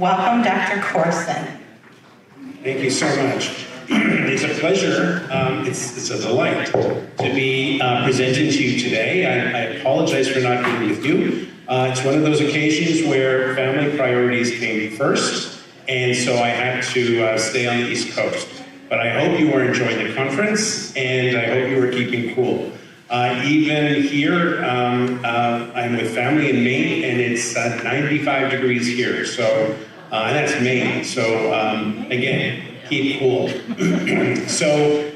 Welcome, Dr. Korson. Thank you so much. It's a pleasure, it's a delight to be presenting to you today. I apologize for not being with you. It's one of those occasions where family priorities came first, and so I had to stay on the East Coast. But I hope you are enjoying the conference, and I hope you are keeping cool. Even here, I'm with family in Maine, and it's 95 degrees here, so and that's Maine. So again, keep cool. So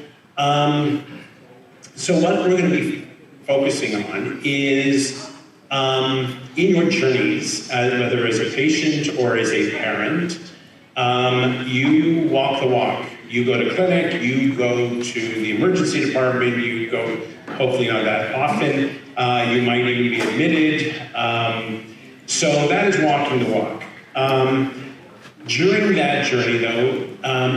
what we're going to be focusing on is in your journeys, whether as a patient or as a parent, you walk the walk. You go to clinic, you go to the emergency department, you go, hopefully not that often, you might even be admitted. So that is walking the walk. During that journey, though,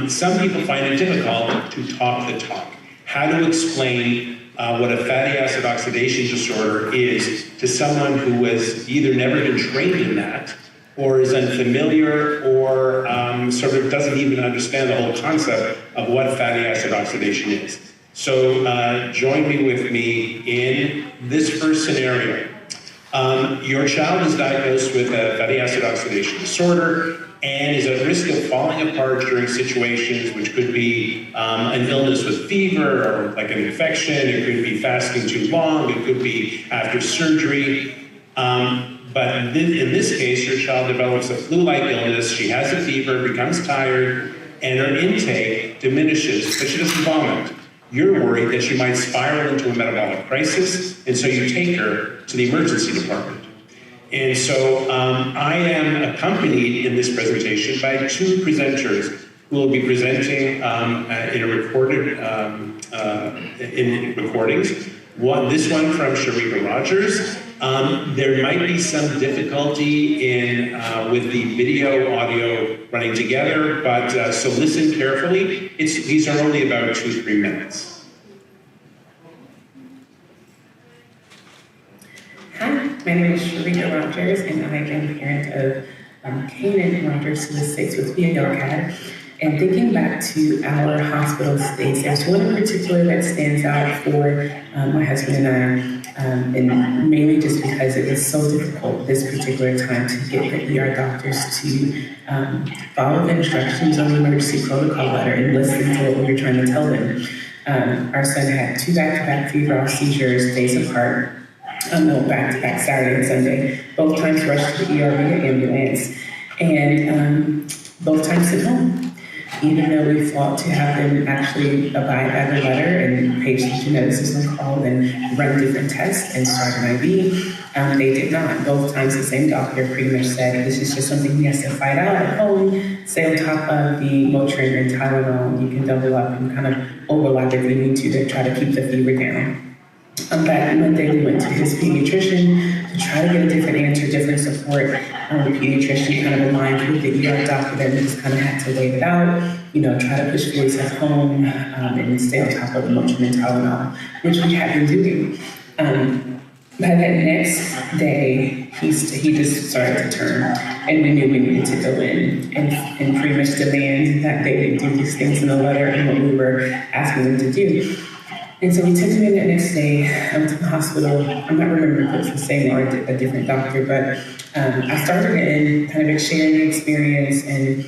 some people find it difficult to talk the talk. How to explain what a fatty acid oxidation disorder is to someone who has either never been trained in that, or is unfamiliar, or sort of doesn't even understand the whole concept of what fatty acid oxidation is. So join me in this first scenario. Your child is diagnosed with a fatty acid oxidation disorder and is at risk of falling apart during situations which could be an illness with fever or like an infection. It could be fasting too long. It could be after surgery. But in this case, your child develops a flu-like illness. She has a fever, becomes tired, and her intake diminishes, but she doesn't vomit. You're worried that she might spiral into a metabolic crisis, and so you take her to the emergency department. And so I am accompanied in this presentation by two presenters who will be presenting in recordings. This one from Sharita Rogers. There might be some difficulty in with the video audio running together, but so listen carefully. These are only about 2-3 minutes. Hi, my name is Sharita Rogers, and I am a parent of Kanan Rogers, who is 6 with FAOD. And thinking back to our hospital stays, there's one in particular that stands out for my husband and I, and mainly just because it was so difficult this particular time to get the ER doctors to follow the instructions on the emergency protocol letter and listen to what we were trying to tell them. Our son had 2 back-to-back febrile seizures days apart. No, back-to-back Saturday and Sunday. Both times rushed to the ER via ambulance, and both times sent home. Even though we fought to have them actually abide by the letter and page the geneticist on call and run different tests and start an IV, they did not. Both times the same doctor pretty much said, this is just something he has to fight out at home, stay on top of the Motrin and Tylenol. You can double up and kind of overlap if you need to try to keep the fever down. Back Monday, we went to his pediatrician to try to get a different answer, different support. The pediatrician kind of aligned with the ER doctor that we just kind of had to wait it out, try to push Felix at home and stay on top of the Motrin and Tylenol, which we had been doing. By that next day, he just started to turn, and we knew we needed to go in and pretty much demand that they do these things in the letter and what we were asking them to do. And so we took him in that next day to the hospital. I'm not remembering if it was the same or a different doctor, but I started in kind of sharing the experience and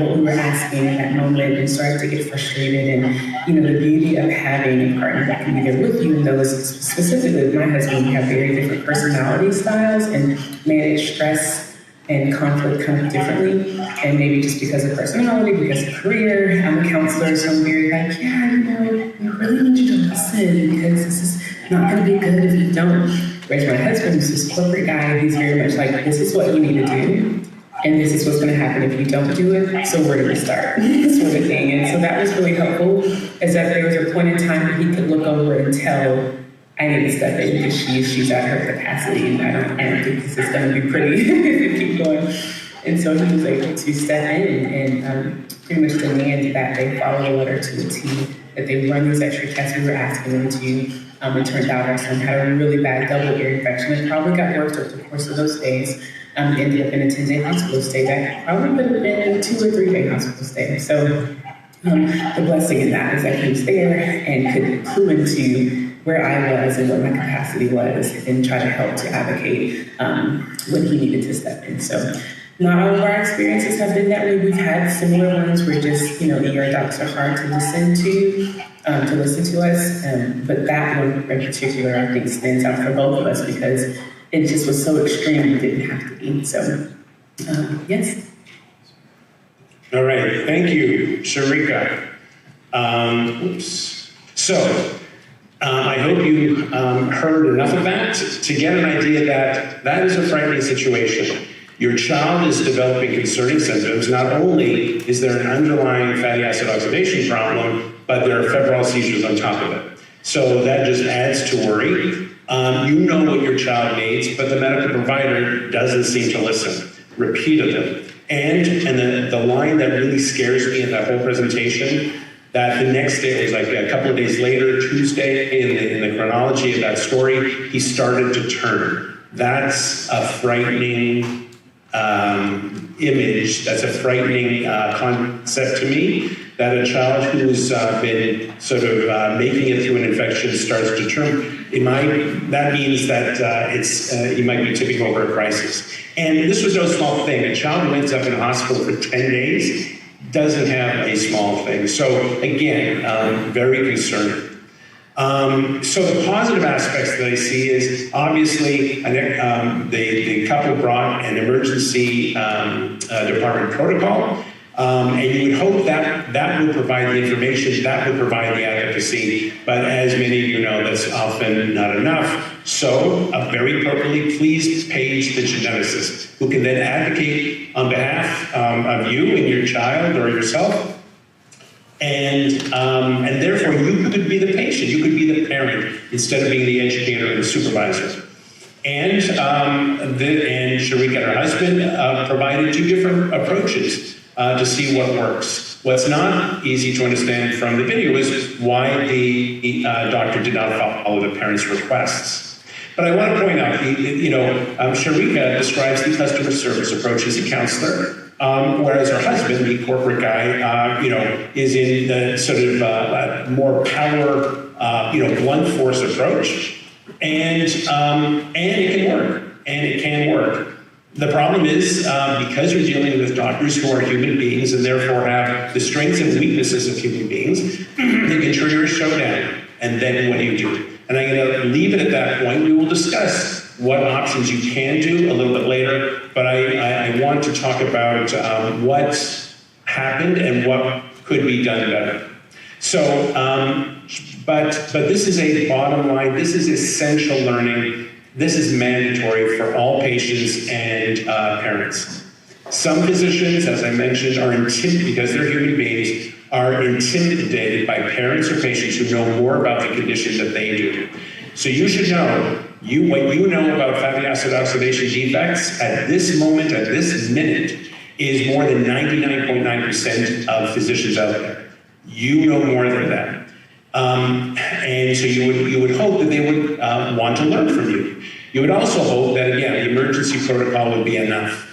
what we were asking at that moment, and started to get frustrated. And the beauty of having a partner that can be there with you, and those specifically with my husband, we have very different personality styles and manage stress and conflict kind of differently, and maybe just because of personality, because of career. I'm a counselor, so I'm very like, we really need you to listen, because this is not going to be good if you don't. Whereas my husband is this corporate guy, he's very much like, this is what you need to do, and this is what's going to happen if you don't do it, so where do we start? Sort of thing. And so that was really helpful, is that there was a point in time where he could look over and tell, I need to step in because she's at her capacity, and I don't think this is going to be pretty if we keep going. And so he was able to step in and pretty much demand that they follow the letter to a T, that they run these extra tests we were asking them to. It turned out our son had a really bad double ear infection. It probably got worse over the course of those days. ended up in a 10-day hospital stay that probably would have been a 2 or 3 day hospital stay. So the blessing in that is that he was there and could clue into where I was and what my capacity was and try to help to advocate when he needed to step in. So not all of our experiences have been that way. We've had similar ones where just, ER docs are hard to listen to us. But that one in particular, I think, stands out for both of us because it just was so extreme it didn't have to be. So, yes. All right, thank you, Sharika. So, I hope you heard enough of that to get an idea that that is a frightening situation. Your child is developing concerning symptoms. Not only is there an underlying fatty acid oxidation problem, but there are febrile seizures on top of it. So that just adds to worry. You know what your child needs, but the medical provider doesn't seem to listen repeatedly. And the line that really scares me in that whole presentation, that the next day, it was like a couple of days later, Tuesday, in the chronology of that story, he started to turn. That's a frightening image. That's a frightening concept to me, that a child who's been sort of making it through an infection starts to turn. That means that he might be tipping over a crisis. And this was no small thing. A child who ends up in a hospital for 10 days doesn't have a small thing. So again, very concerning. So the positive aspects that I see is obviously the couple brought an emergency department protocol, and you would hope that that would provide the information, that would provide the advocacy, but as many of you know, that's often not enough. So very appropriately, please page the geneticist, who can then advocate on behalf of you and your child or yourself. And therefore, you could be the patient, you could be the parent, instead of being the educator and the supervisor. And Sharika and her husband provided 2 different approaches to see what works. What's not easy to understand from the video is why the doctor did not follow the parent's requests. But I want to point out, Sharika describes the customer service approach as a counselor, whereas her husband, the corporate guy, is in the sort of more power, blunt force approach, and it can work, and it can work. The problem is, because you're dealing with doctors who are human beings and therefore have the strengths and weaknesses of human beings, they can trigger a showdown. And then what do you do? And I'm going to leave it at that point. We will discuss what options you can do a little bit later, but I want to talk about what happened and what could be done better. So, but this is a bottom line. This is essential learning. This is mandatory for all patients and parents. Some physicians, as I mentioned, are intimidated, because they're human beings, are intimidated by parents or patients who know more about the condition that they do. So you should know, what you know about fatty acid oxidation defects at this moment, at this minute, is more than 99.9% of physicians out there. You know more than that. And so you would hope that they would want to learn from you. You would also hope that, again, the emergency protocol would be enough.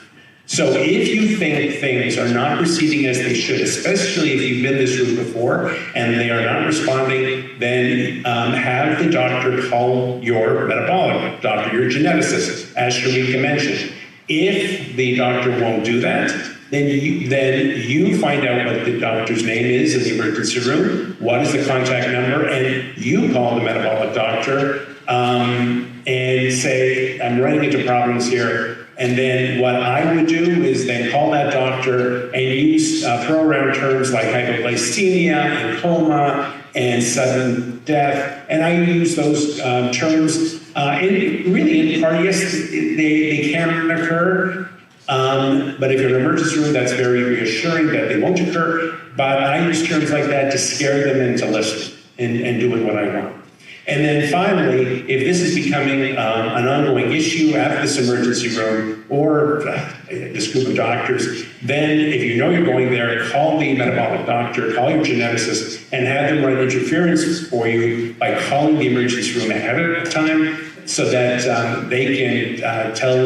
So if you think things are not proceeding as they should, especially if you've been this route before and they are not responding, then have the doctor call your metabolic doctor, your geneticist, as Sharika mentioned. If the doctor won't do that, then you find out what the doctor's name is in the emergency room, what is the contact number, and you call the metabolic doctor and say, I'm running into problems here. And then what I would do is then call that doctor and use throw around terms like hypoglycemia and coma and sudden death. And I use those terms, and really in part, yes, they can occur. But if you're in an emergency room, that's very reassuring that they won't occur. But I use terms like that to scare them into listening and doing what I want. And then finally, if this is becoming an ongoing issue at this emergency room or this group of doctors, then if you know you're going there, call the metabolic doctor, call your geneticist, and have them run interference for you by calling the emergency room ahead of time so that they can tell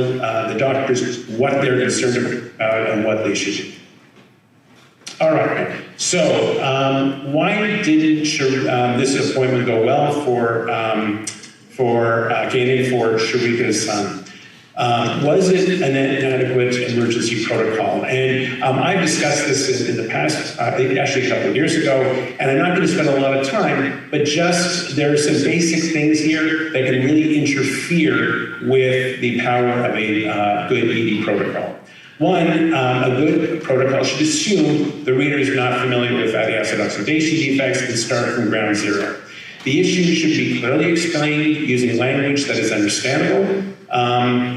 the doctors what they're concerned about and what they should do. All right, so why didn't this appointment go well for Kanan, for Sharika's son? Was it an inadequate emergency protocol? And I've discussed this in the past, actually a couple of years ago, and I'm not going to spend a lot of time, but just there are some basic things here that can really interfere with the power of a good ED protocol. One, a good protocol should assume the reader is not familiar with fatty acid oxidation defects and start from ground zero. The issue should be clearly explained using language that is understandable.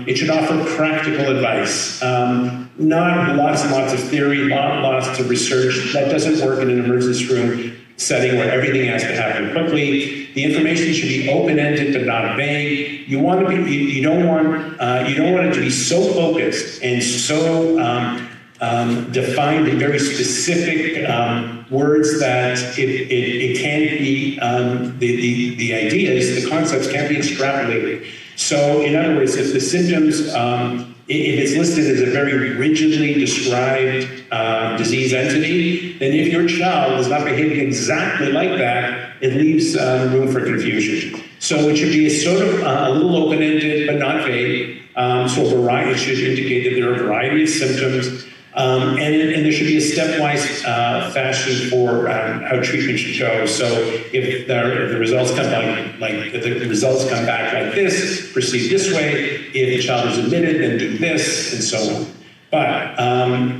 It should offer practical advice, not lots and lots of theory, lots of research. That doesn't work in an emergency room setting where everything has to happen quickly. The information should be open-ended but not vague. You don't want it to be so focused and so defined in very specific words that it can't be, the ideas, the concepts can't be extrapolated. So in other words, if the symptoms, if it's listed as a very rigidly described disease entity, then if your child is not behaving exactly like that, it leaves room for confusion. So it should be sort of a little open-ended, but not vague. So a variety, it should indicate that there are a variety of symptoms. And there should be a stepwise fashion for how treatment should go. So if the results come back like this, proceed this way. If the child is admitted, then do this, and so on. But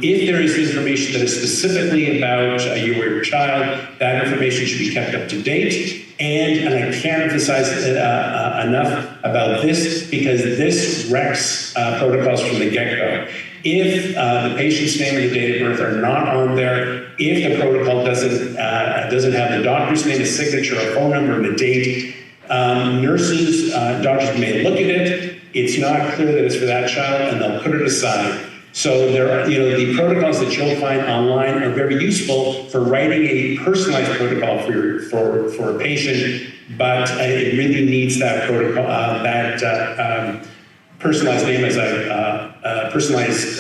if there is information that is specifically about you or your child, that information should be kept up to date. And I can't emphasize enough about this because this wrecks protocols from the get-go. If the patient's name and the date of birth are not on there, if the protocol doesn't have the doctor's name, a signature, a phone number, and a date, doctors may look at it. It's not clear that it's for that child, and they'll put it aside. So there are, the protocols that you'll find online are very useful for writing a personalized protocol for a patient, but it really needs that protocol, personalized name as personalized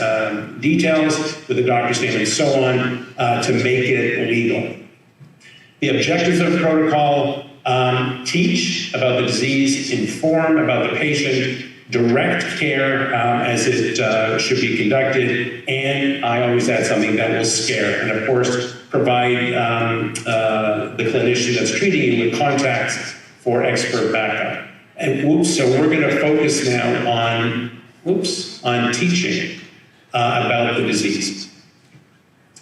details with the doctor's name and so on to make it legal. The objectives of the protocol: teach about the disease, inform about the patient, direct care as it should be conducted, and I always add something that will scare, and of course provide the clinician that's treating you with contacts for expert backup. And so we're going to focus now on teaching about the disease.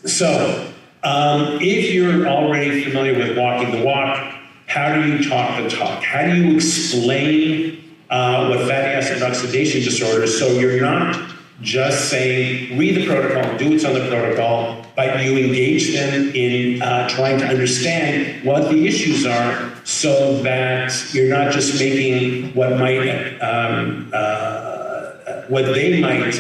So if you're already familiar with walking the walk, how do you talk the talk? How do you explain what fatty acid oxidation disorder is, so you're not just saying, read the protocol, do what's on the protocol, but you engage them in trying to understand what the issues are so that you're not just making what they might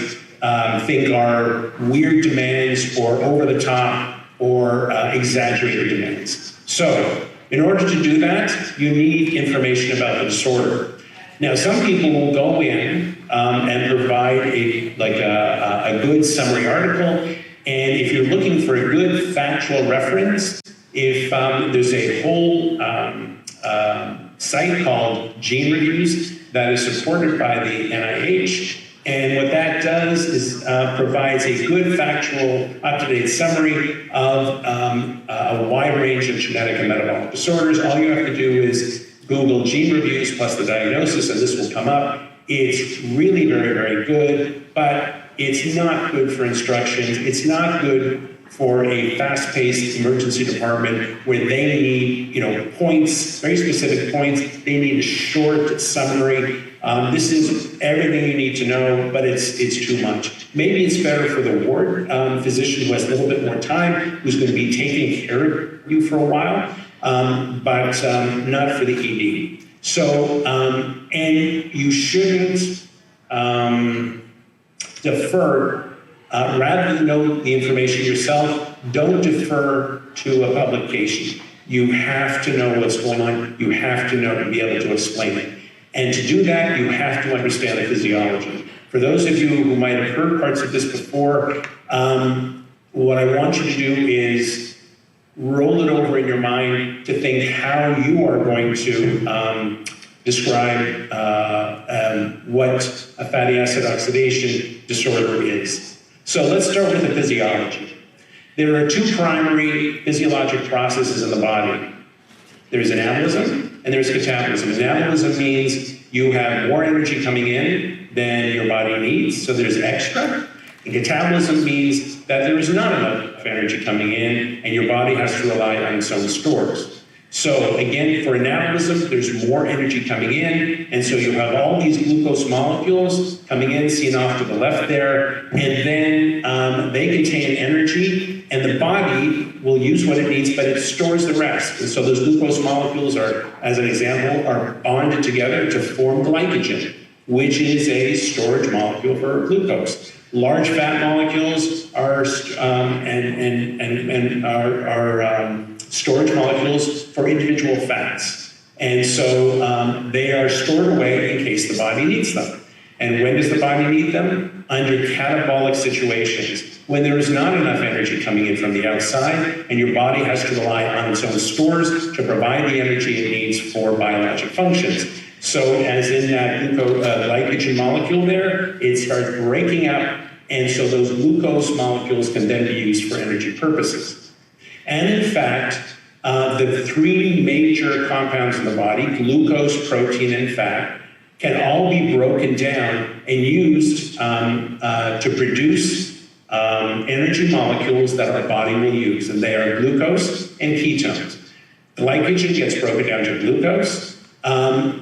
think are weird demands or over the top or exaggerated demands. So in order to do that, you need information about the disorder. Now, some people will go in and provide a good summary article, and if you're looking for a good factual reference, if there's a whole site called Gene Reviews that is supported by the NIH, and what that does is provides a good factual, up-to-date summary of a wide range of genetic and metabolic disorders. All you have to do is Google Gene Reviews plus the diagnosis, and this will come up. It's really very, very good, but it's not good for instructions. It's not good for a fast-paced emergency department where they need, points, very specific points. They need a short summary. This is everything you need to know, but it's too much. Maybe it's better for the ward physician who has a little bit more time, who's going to be taking care of you for a while, but not for the ED. So, and you shouldn't defer, rather than know the information yourself, don't defer to a publication. You have to know what's going on. You have to know to be able to explain it. And to do that, you have to understand the physiology. For those of you who might have heard parts of this before, what I want you to do is roll it over in your mind to think how you are going to describe what a fatty acid oxidation disorder is. So let's start with the physiology. There are two primary physiologic processes in the body. There's anabolism and there's catabolism. Anabolism means you have more energy coming in than your body needs, so there's extra. And catabolism means that there is not enough energy coming in and your body has to rely on its own stores. So again, for anabolism, there's more energy coming in, and so you have all these glucose molecules coming in, seen off to the left there, and then they contain energy, and the body will use what it needs, but it stores the rest. And so those glucose molecules are, as an example, are bonded together to form glycogen, which is a storage molecule for glucose. Large fat molecules are storage molecules for individual fats. And so they are stored away in case the body needs them. And when does the body need them? Under catabolic situations, when there is not enough energy coming in from the outside and your body has to rely on its own stores to provide the energy it needs for biologic functions. So as in that glycogen molecule there, it starts breaking up, and so those glucose molecules can then be used for energy purposes. And in fact, the three major compounds in the body, glucose, protein, and fat, can all be broken down and used to produce energy molecules that our body will use, and they are glucose and ketones. Glycogen gets broken down to glucose.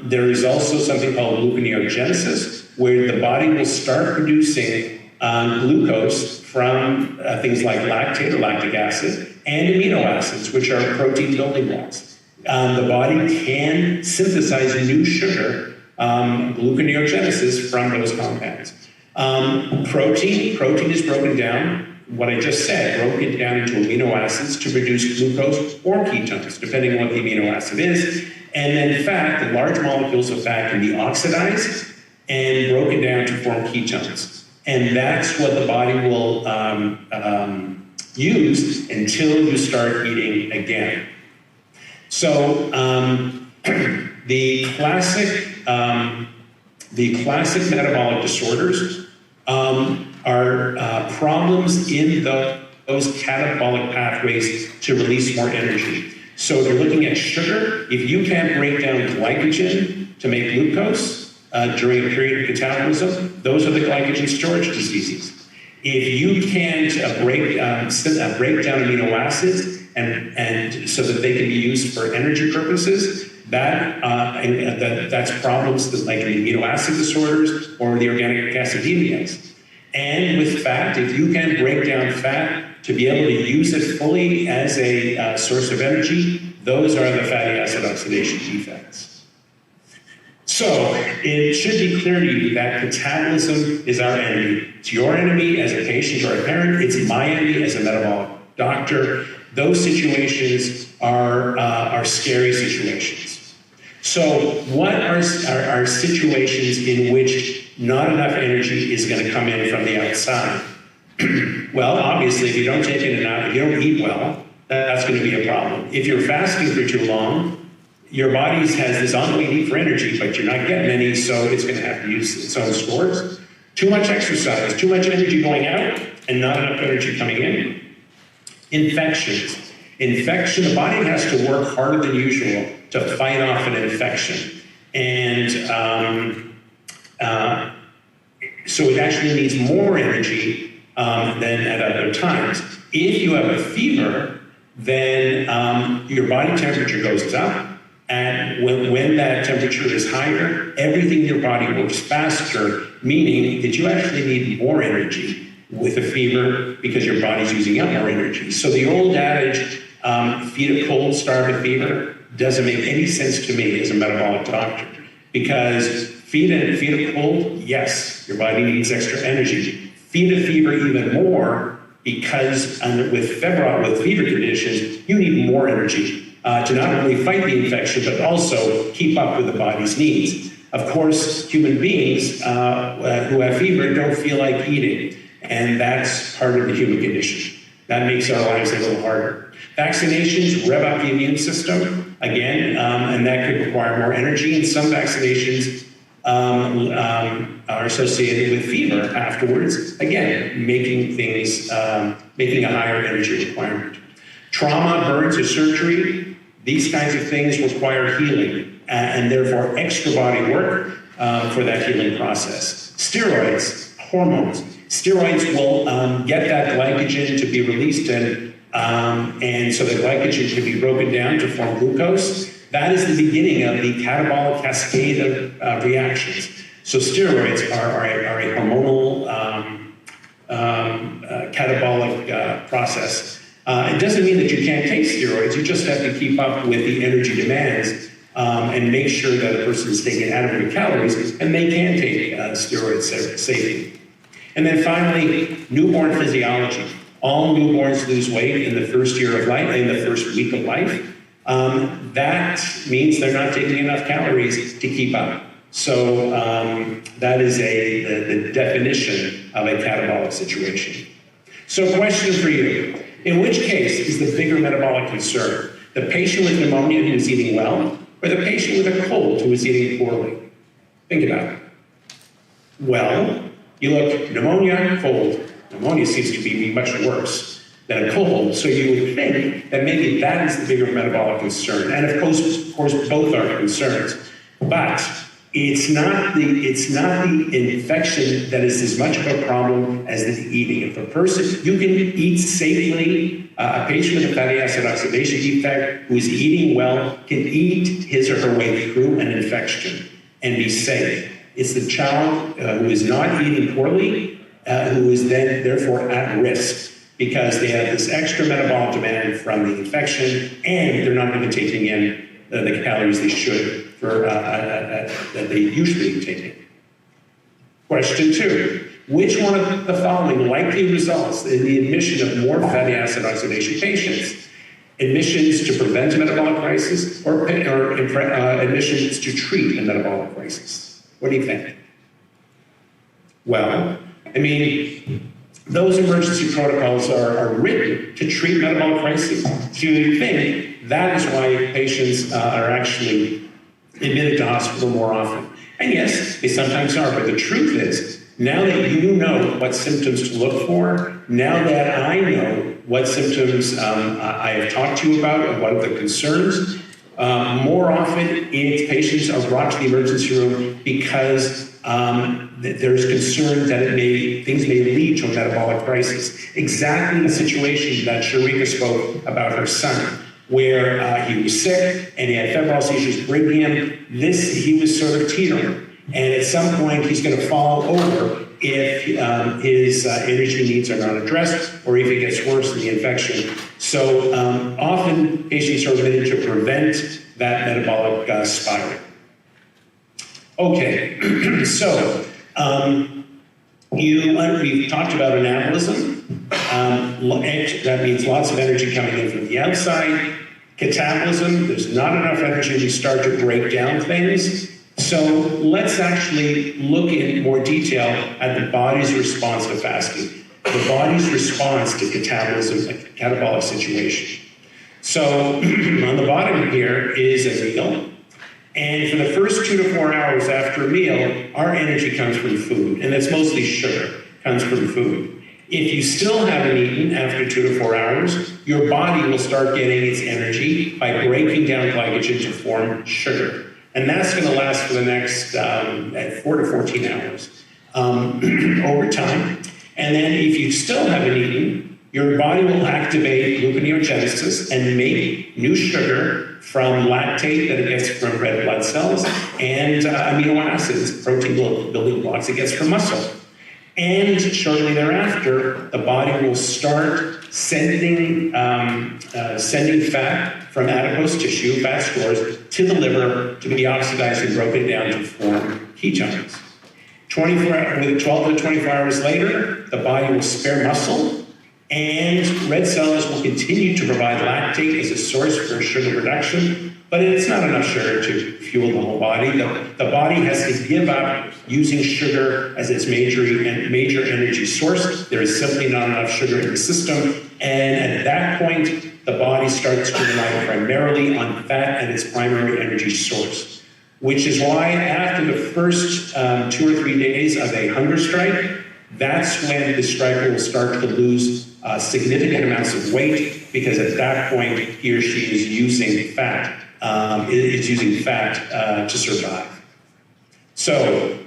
There is also something called gluconeogenesis, where the body will start producing glucose from things like lactate or lactic acid and amino acids, which are protein building blocks. The body can synthesize new sugar, gluconeogenesis, from those compounds. Protein is broken down, what I just said, broken down into amino acids to produce glucose or ketones, depending on what the amino acid is. And then fat, the large molecules of fat, can be oxidized and broken down to form ketones. And that's what the body will use until you start eating again. So the classic metabolic disorders are problems in those catabolic pathways to release more energy. So if you're looking at sugar, if you can't break down glycogen to make glucose during a period of catabolism, those are the glycogen storage diseases. If you can't break down amino acids and so that they can be used for energy purposes, that's problems that, like the amino acid disorders or the organic acidemias. And with fat, if you can break down fat to be able to use it fully as a source of energy, those are the fatty acid oxidation defects. So it should be clear to you that catabolism is our enemy. It's your enemy as a patient or a parent. It's my enemy as a metabolic doctor. Those situations are scary situations. So what are situations in which not enough energy is going to come in from the outside? Well, obviously, if you don't take in enough, if you don't eat well, that's going to be a problem. If you're fasting for too long, your body has this ongoing need for energy, but you're not getting any, so it's going to have to use its own stores. Too much exercise, too much energy going out, and not enough energy coming in. Infections. Infection, the body has to work harder than usual to fight off an infection. And so it actually needs more energy than at other times. If you have a fever, then your body temperature goes up. And when that temperature is higher, everything in your body works faster, meaning that you actually need more energy with a fever because your body's using up more energy. So the old adage, feed a cold, starve a fever, doesn't make any sense to me as a metabolic doctor, because feed a cold, yes, your body needs extra energy. Feed a fever even more, because with fever conditions, you need more energy to not only fight the infection, but also keep up with the body's needs. Of course, human beings who have fever don't feel like eating, and that's part of the human condition. That makes our lives a little harder. Vaccinations rev up the immune system, again, and that could require more energy, and some vaccinations are associated with fever afterwards, again, making a higher energy requirement. Trauma, burns, or surgery, these kinds of things require healing, and therefore extra body work for that healing process. Steroids, hormones. Steroids will get that glycogen to be released, and so the glycogen can be broken down to form glucose. That is the beginning of the catabolic cascade of reactions. So steroids are a hormonal catabolic process. It doesn't mean that you can't take steroids, you just have to keep up with the energy demands and make sure that a person is taking adequate calories, and they can take steroids safely. And then finally, newborn physiology. All newborns lose weight in the first year of life, in the first week of life. That means they're not taking enough calories to keep up. So that is the definition of a catabolic situation. So question for you. In which case is the bigger metabolic concern? The patient with pneumonia who is eating well, or the patient with a cold who is eating poorly? Think about it. Well, you look, pneumonia, cold. Pneumonia seems to be much worse than a cold, so you would think that maybe that is the bigger metabolic concern. And of course both are concerns. But it's not the infection that is as much of a problem as the eating. If a person, you can eat safely, a patient with a fatty acid oxidation defect who is eating well can eat his or her way through an infection and be safe. It's the child who is not eating poorly who is then therefore at risk, because they have this extra metabolic demand from the infection, and they're not even taking in the calories they should that they usually be taking. Question 2. Which one of the following likely results in the admission of more fatty acid oxidation patients? Admissions to prevent a metabolic crisis, or admissions to treat a metabolic crisis? What do you think? Well, I mean, those emergency protocols are written to treat metabolic crises. So you think that is why patients are actually admitted to hospital more often. And yes, they sometimes are, but the truth is, now that you know what symptoms to look for, now that I know what symptoms I have talked to you about and what are the concerns, more often patients are brought to the emergency room because there's concern that things may lead to a metabolic crisis. Exactly the situation that Sharika spoke about her son, where he was sick and he had febrile seizures bring him. He was sort of teetering. And at some point, he's going to fall over if his energy needs are not addressed, or if it gets worse in the infection. So often, patients are admitted to prevent that metabolic spiral. Okay, so we've talked about anabolism. That means lots of energy coming in from the outside. Catabolism, there's not enough energy to start to break down things. So let's actually look in more detail at the body's response to fasting, the body's response to catabolism, a catabolic situation. So on the bottom here is a meal. And for the first 2 to 4 hours after a meal, our energy comes from food, and that's mostly sugar, comes from food. If you still haven't eaten after 2 to 4 hours, your body will start getting its energy by breaking down glycogen to form sugar. And that's going to last for the next 4 to 14 hours over time. And then if you still haven't eaten, your body will activate gluconeogenesis and make new sugar from lactate that it gets from red blood cells and amino acids, protein building blocks it gets from muscle. And shortly thereafter, the body will start sending fat from adipose tissue, fat stores, to the liver to be oxidized and broken down to form ketones. 12 to 24 hours later, the body will spare muscle, and red cells will continue to provide lactate as a source for sugar production, but it's not enough sugar to fuel the whole body. The body has to give up using sugar as its major energy source. There is simply not enough sugar in the system, and at that point, the body starts to rely primarily on fat as its primary energy source, which is why after the first 2 or 3 days of a hunger strike, that's when the striker will start to lose significant amounts of weight, because at that point he or she is using fat. To survive. So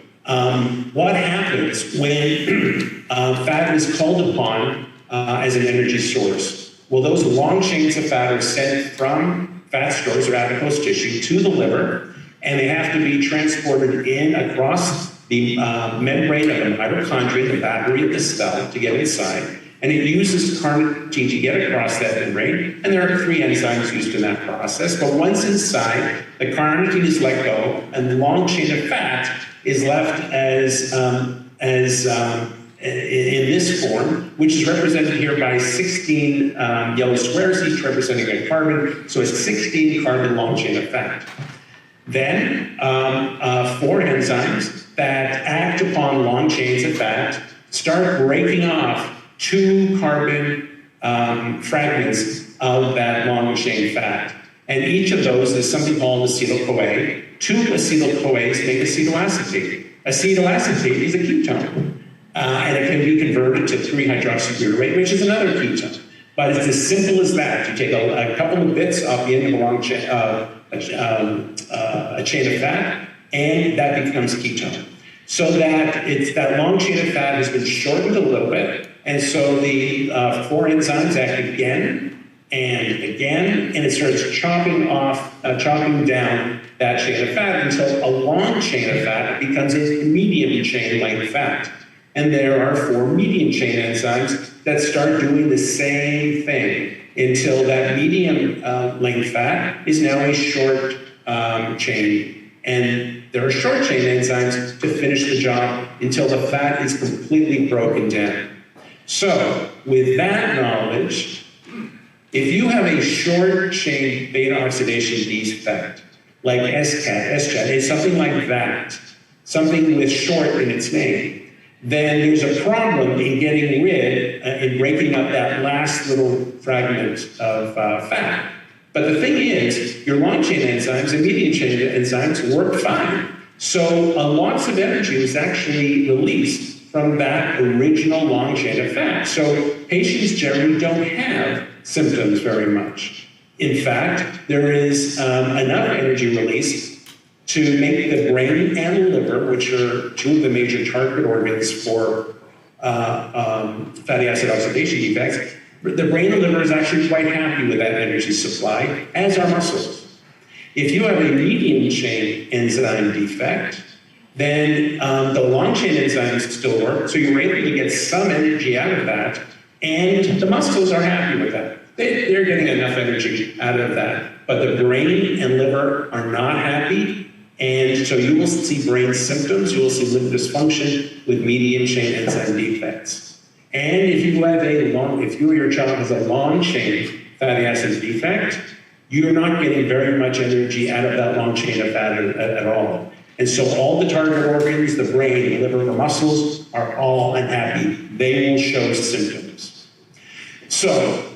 what happens when fat is called upon as an energy source? Well, those long chains of fat are sent from fat stores or adipose tissue to the liver, and they have to be transported in across the membrane of the mitochondria, the battery of the cell, to get inside. And it uses carnitine to get across that membrane, and there are 3 enzymes used in that process. But once inside, the carnitine is let go, and the long chain of fat is left as in this form, which is represented here by 16 yellow squares, each representing a carbon. So it's 16 carbon long chain of fat. Then 4 enzymes that act upon long chains of fat start breaking off 2 carbon fragments of that long chain fat. And each of those is something called acetyl-CoA. 2 acetyl-CoAs make acetoacetate. Acetoacetate is a ketone. And it can be converted to 3-hydroxybutyrate, which is another ketone. But it's as simple as that. You take a couple of bits off the end of a long chain, a chain of fat, and that becomes ketone. So that long chain of fat has been shortened a little bit, and so the 4 enzymes act again and again, and it starts chopping down that chain of fat until a long chain of fat becomes a medium chain length fat. And there are 4 medium chain enzymes that start doing the same thing until that medium length fat is now a short chain. And there are short chain enzymes to finish the job until the fat is completely broken down. So, with that knowledge, if you have a short chain beta oxidation defect, like SCAT, it's something like that, something with short in its name, then there's a problem in getting rid, in breaking up that last little fragment of fat. But the thing is, your long chain enzymes and medium chain enzymes work fine. So lots of energy is actually released from that original long chain of fat. So patients generally don't have symptoms very much. In fact, there is enough energy released to make the brain and the liver, which are 2 of the major target organs for fatty acid oxidation defects, the brain and liver is actually quite happy with that energy supply, as are muscles. If you have a medium chain enzyme defect, then the long chain enzymes still work, so you're able to get some energy out of that, and the muscles are happy with that. They're getting enough energy out of that, but the brain and liver are not happy, and so you will see brain symptoms, you will see liver dysfunction with medium chain enzyme defects. And if you have if you or your child has a long chain fatty acid defect, you're not getting very much energy out of that long chain of fat at all. And so all the target organs, the brain, the liver, the muscles, are all unhappy. They will show symptoms. So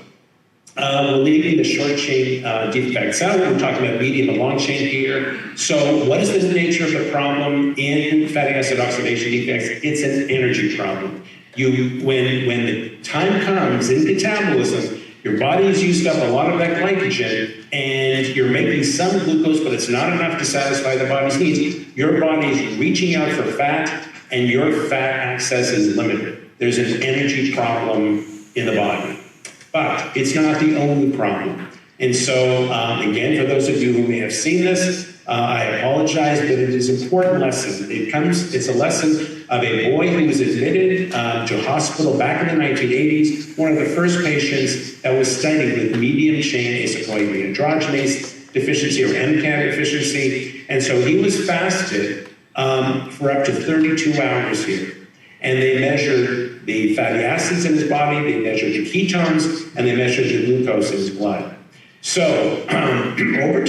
we're leaving the short chain defects out. We're talking about medium and long chain here. So what is the nature of the problem in fatty acid oxidation defects? It's an energy problem. When the time comes in metabolism, your body has used up a lot of that glycogen, and you're making some glucose, but it's not enough to satisfy the body's needs. Your body is reaching out for fat, and your fat access is limited. There's an energy problem in the body. But it's not the only problem. And so, again, for those of you who may have seen this, I apologize, but it is an important lesson. It's a lesson of a boy who was admitted to hospital back in the 1980s, one of the first patients that was studied with medium-chain acyclovir dehydrogenase deficiency or MCAD deficiency. And so he was fasted for up to 32 hours here. And they measured the fatty acids in his body, they measured the ketones, and they measured the glucose in his blood. So over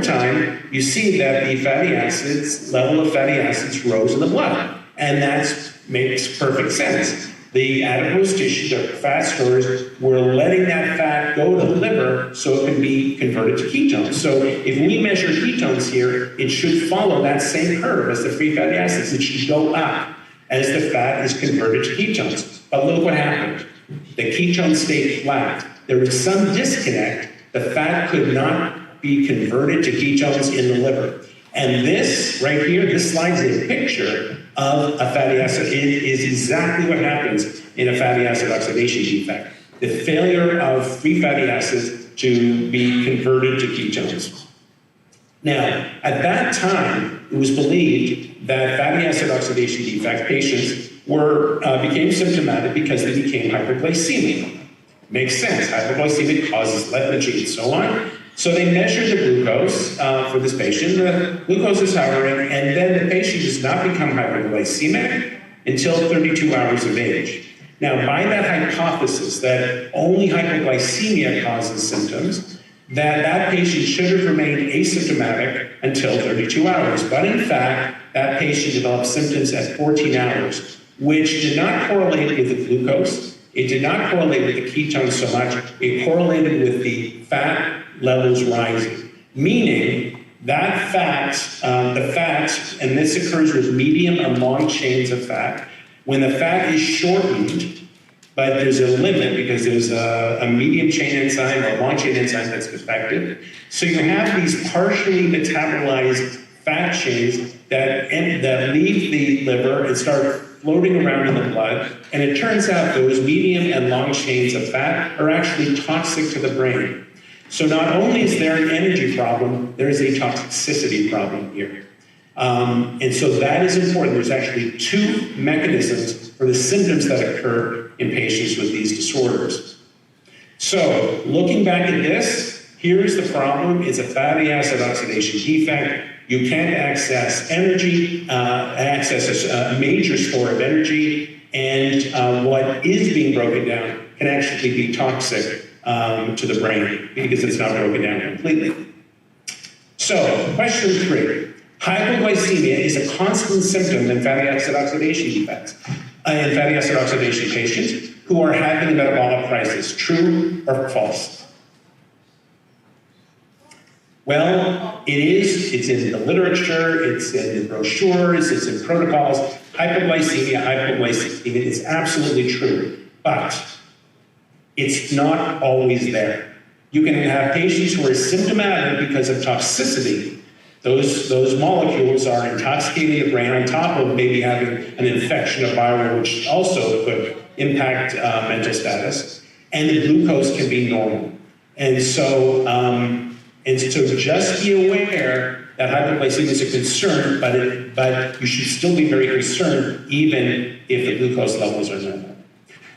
time, you see that the fatty acids, level of fatty acids rose in the blood. And that makes perfect sense. The adipose tissue, the fat stores, were letting that fat go to the liver so it can be converted to ketones. So if we measure ketones here, it should follow that same curve as the free fatty acids. It should go up as the fat is converted to ketones. But look what happened. The ketones stayed flat. There was some disconnect. The fat could not be converted to ketones in the liver. And this right here, this slide is a picture of a fatty acid. It is exactly what happens in a fatty acid oxidation defect. The failure of free fatty acids to be converted to ketones. Now, at that time, it was believed that fatty acid oxidation defect patients became symptomatic because they became hyperglycemic. Makes sense. Hypoglycemia causes lethargy and so on. So they measured the glucose for this patient. The glucose is hovering, and then the patient does not become hyperglycemic until 32 hours of age. Now, by that hypothesis that only hypoglycemia causes symptoms, that patient should have remained asymptomatic until 32 hours. But in fact, that patient developed symptoms at 14 hours, which did not correlate with the glucose. It did not correlate with the ketones so much. It correlated with the fat levels rising, meaning that the fat, and this occurs with medium and long chains of fat, when the fat is shortened, but there's a limit because there's a medium chain enzyme or a long chain enzyme that's defective. So you have these partially metabolized fat chains that leave the liver and start floating around in the blood. And it turns out those medium and long chains of fat are actually toxic to the brain. So not only is there an energy problem, there is a toxicity problem here. And so that is important. There's actually two mechanisms for the symptoms that occur in patients with these disorders. So looking back at this, here's the problem. It's a fatty acid oxidation defect. You can't access energy, access a major store of energy, and what is being broken down can actually be toxic to the brain because it's not broken down completely. So, question 3. Hypoglycemia is a constant symptom in fatty acid oxidation defects, in fatty acid oxidation patients who are having a metabolic crisis. True or false? Well, it is. It's in the literature, it's in the brochures, it's in protocols. Hypoglycemia is absolutely true, but it's not always there. You can have patients who are symptomatic because of toxicity. Those molecules are intoxicating the brain on top of maybe having an infection, a viral, which also could impact mental status. And the glucose can be normal. And so just be aware that hypoglycemia is a concern, but you should still be very concerned even if the glucose levels are normal.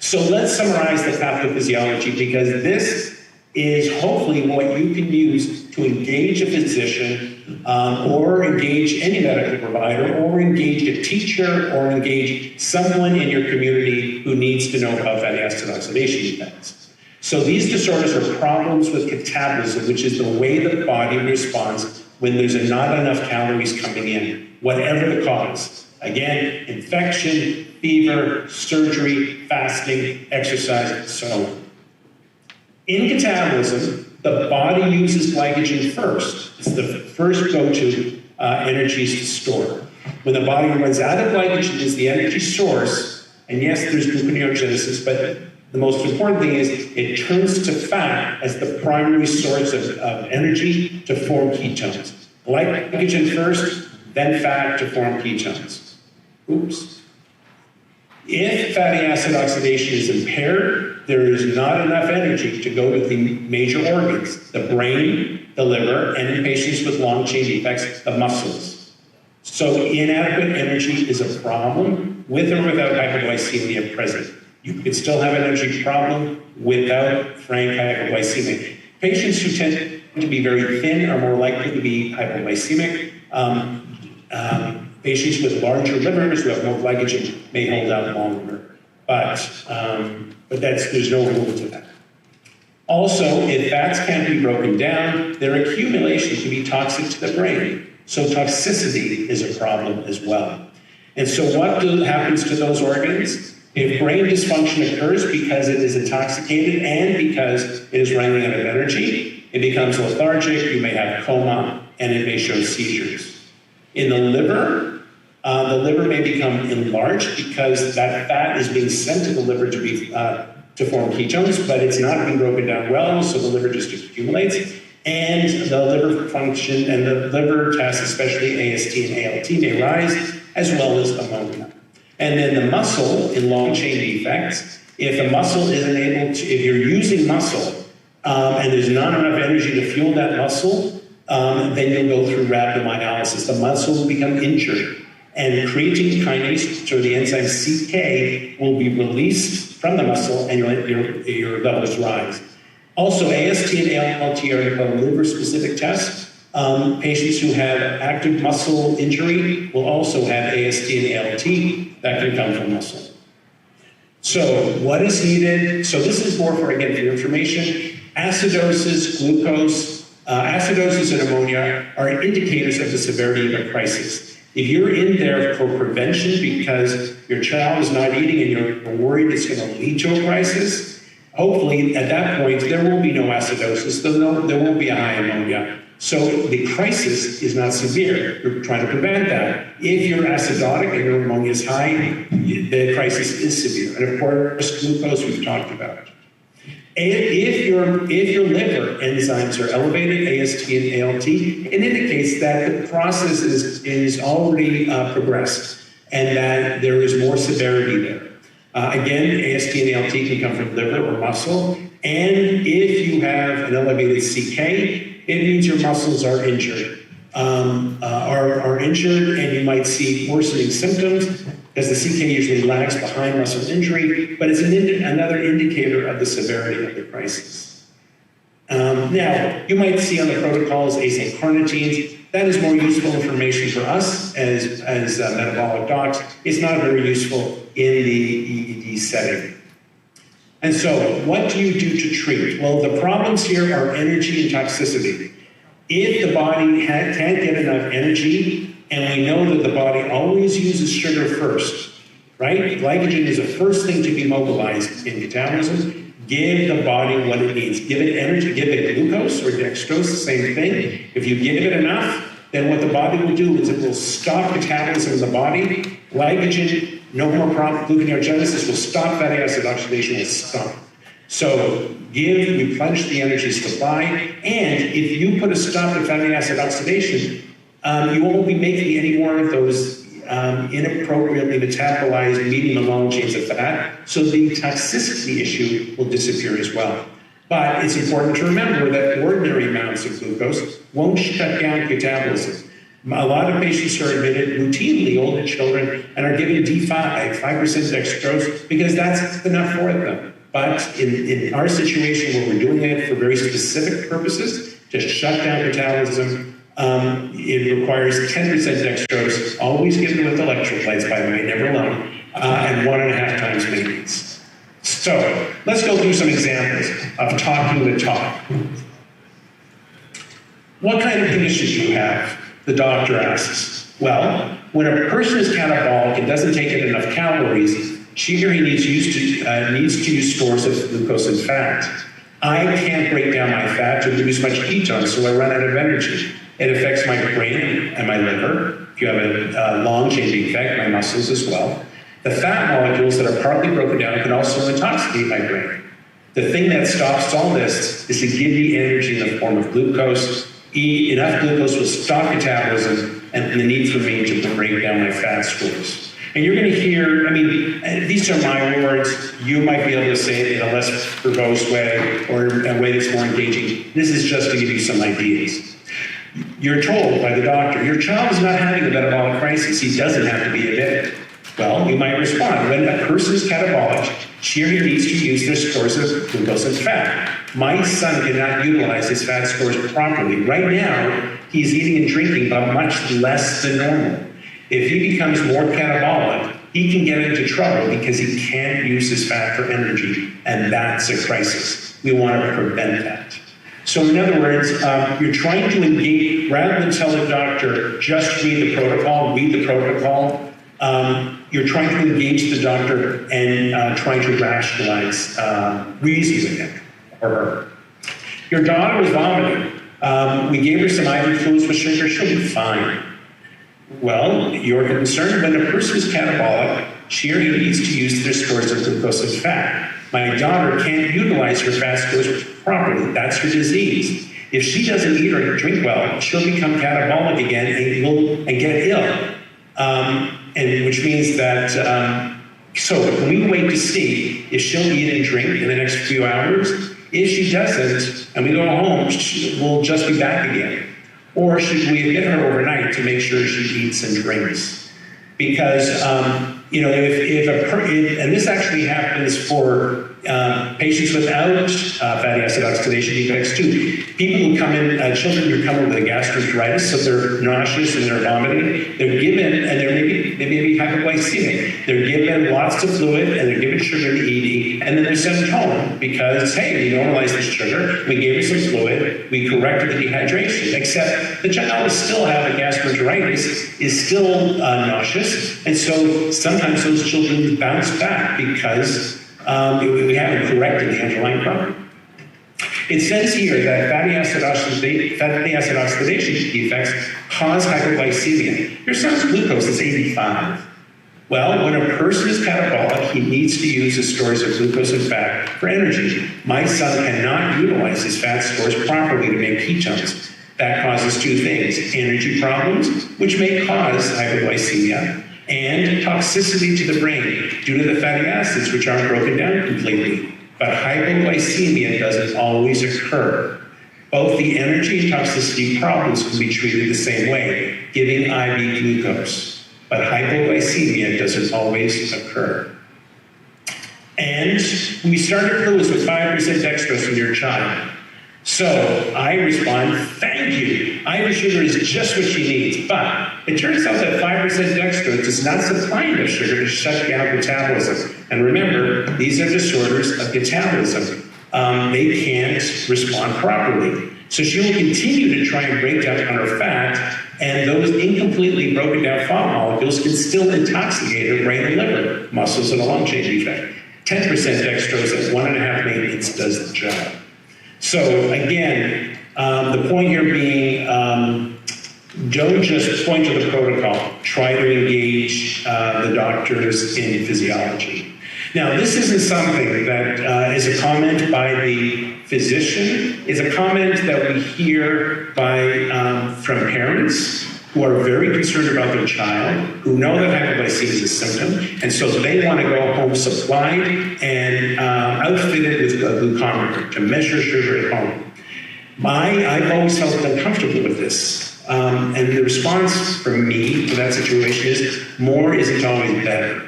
So let's summarize the pathophysiology, because this is hopefully what you can use to engage a physician or engage any medical provider or engage a teacher or engage someone in your community who needs to know about fatty acid oxidation defects. So these disorders are problems with catabolism, which is the way the body responds when there's not enough calories coming in, whatever the cause. Again, infection, fever, surgery, fasting, exercise, and so on. In catabolism, the body uses glycogen first. It's the first go-to energy to store. When the body runs out of glycogen as the energy source, and yes, there's gluconeogenesis, but the most important thing is it turns to fat as the primary source of energy to form ketones. Glycogen first, then fat to form ketones. Oops. If fatty acid oxidation is impaired, there is not enough energy to go to the major organs, the brain, the liver, and in patients with long-chain defects, the muscles. So inadequate energy is a problem with or without hypoglycemia present. You could still have an energy problem without frank hypoglycemia. Patients who tend to be very thin are more likely to be hypoglycemic. Patients with larger livers who have more glycogen may hold out longer. But there's no rule to that. Also, if fats can't be broken down, their accumulation can be toxic to the brain. So toxicity is a problem as well. And so what happens to those organs? If brain dysfunction occurs because it is intoxicated and because it is running out of energy, it becomes lethargic, you may have coma, and it may show seizures. In the liver may become enlarged because that fat is being sent to the liver to form ketones, but it's not being broken down well, so the liver just accumulates. And the liver function and the liver tests, especially AST and ALT, may rise, as well as ammonia. And then the muscle in long-chain defects, if the muscle isn't able to, if you're using muscle and there's not enough energy to fuel that muscle, then you'll go through rhabdomyolysis. The muscle will become injured. And creatine kinase, so the enzyme CK, will be released from the muscle and your levels rise. Also, AST and ALT are liver-specific tests. Patients who have active muscle injury will also have AST and ALT that can come from muscle. So what is needed? So this is more for, again, for your information. Acidosis, glucose, acidosis and ammonia are indicators of the severity of a crisis. If you're in there for prevention because your child is not eating and you're worried it's going to lead to a crisis, hopefully at that point there will be no acidosis, there won't be a high ammonia. So the crisis is not severe. You're trying to prevent that. If you're acidotic and your ammonia is high, the crisis is severe. And of course, glucose we've talked about. If your liver enzymes are elevated, AST and ALT, it indicates that the process is already progressed and that there is more severity there. Again, AST and ALT can come from liver or muscle. And if you have an elevated CK, it means your muscles are injured. Are injured, and you might see worsening symptoms because the CK usually lags behind muscle injury, but it's another indicator of the severity of the crisis. Now, you might see on the protocols acylcarnitines. That is more useful information for us as metabolic docs. It's not very useful in the EED setting. And so, what do you do to treat? Well, the problems here are energy and toxicity. If the body can't get enough energy, and we know that the body always uses sugar first, right? Glycogen is the first thing to be mobilized in metabolism. Give the body what it needs. Give it energy, give it glucose or dextrose, the same thing. If you give it enough, then what the body will do is it will stop metabolism in the body. Glycogen, no more gluconeogenesis, will stop fatty acid oxidation, will stop. So replenish the energy supply, and if you put a stop to fatty acid oxidation, you won't be making any more of those inappropriately metabolized medium and long chains of fat, so the toxicity issue will disappear as well. But it's important to remember that ordinary amounts of glucose won't shut down metabolism. A lot of patients are admitted routinely, older children, and are given D5, 5% dextrose, because that's enough for them. But in our situation where we're doing it for very specific purposes, to shut down metabolism, it requires 10% dextrose, always given with electrolytes, by the way, never alone, and 1.5 times maintenance. So let's go through some examples of talking the talk. What kind of conditions do you have? The doctor asks. Well, when a person is catabolic and doesn't take in enough calories, she or he needs to use stores of glucose and fat. I can't break down my fat to produce much ketones, so I run out of energy. It affects my brain and my liver. If you have a long-chain defect, my muscles as well. The fat molecules that are partly broken down can also intoxicate my brain. The thing that stops all this is to give the energy in the form of glucose. Enough glucose will stop metabolism and the need for me to break down my fat stores. And you're going to hear, these are my words. You might be able to say it in a less verbose way or a way that's more engaging. This is just to give you some ideas. You're told by the doctor, your child is not having a metabolic crisis. He doesn't have to be admitted. Well, you might respond, when a person is catabolic, she or he needs to use their stores of glucose and fat. My son cannot utilize his fat stores properly. Right now, he's eating and drinking, but much less than normal. If he becomes more catabolic, he can get into trouble because he can't use his fat for energy, and that's a crisis. We want to prevent that. So in other words, you're trying to engage, rather than tell the doctor, just read the protocol, you're trying to engage the doctor and trying to rationalize reason with him or her. Your daughter was vomiting. We gave her some IV fluids with sugar, she'll be fine. Well, you're concerned when a person is catabolic, she or he needs to use their stores of glucose and fat. My daughter can't utilize her fat stores properly. That's her disease. If she doesn't eat or drink well, she'll become catabolic again and get ill. And which means that, so when we wait to see if she'll eat and drink in the next few hours, if she doesn't, and we go home, we'll just be back again. Or should we admit her overnight to make sure she eats and drinks? Because, and this actually happens for patients without fatty acid oxidation defects too. People who come in, children who come in with a gastroenteritis, so they're nauseous and they're vomiting, they're given, and they may be hypoglycemic. They're given lots of fluid and they're given sugar to eat, and then they're sent home because, hey, we normalized the sugar, we gave her some fluid, we corrected the dehydration, except the child will still have a gastroenteritis, is still nauseous, and so sometimes those children bounce back because we haven't corrected the underlying problem. It says here that fatty acid oxidation defects cause hypoglycemia. Your son's glucose is 85. Well, when a person is catabolic, he needs to use his stores of glucose and fat for energy. My son cannot utilize his fat stores properly to make ketones. That causes two things: energy problems, which may cause hypoglycemia, and toxicity to the brain due to the fatty acids, which aren't broken down completely. But hypoglycemia doesn't always occur. Both the energy and toxicity problems can be treated the same way, giving IV glucose. But hypoglycemia doesn't always occur. And we started fluids with 5% dextrose in your child. So I respond, thank you. IV sugar is just what she needs. But it turns out that 5% dextrose does not supply enough sugar to shut down metabolism. And remember, these are disorders of metabolism. They can't respond properly. So she will continue to try and break down her fat, and those incompletely broken down fat molecules can still intoxicate her brain and liver, muscles, and a long chain defect. 10% dextrose at 1.5 maintenance does the job. So again, the point here being, don't just point to the protocol. Try to engage the doctors in physiology. Now, this isn't something that is a comment by the physician. It's a comment that we hear from parents who are very concerned about their child, who know that hypoglycemia is a symptom, and so they want to go home supplied and outfitted with a glucometer to measure sugar at home. I've always felt uncomfortable with this. And the response from me to that situation is more isn't always better.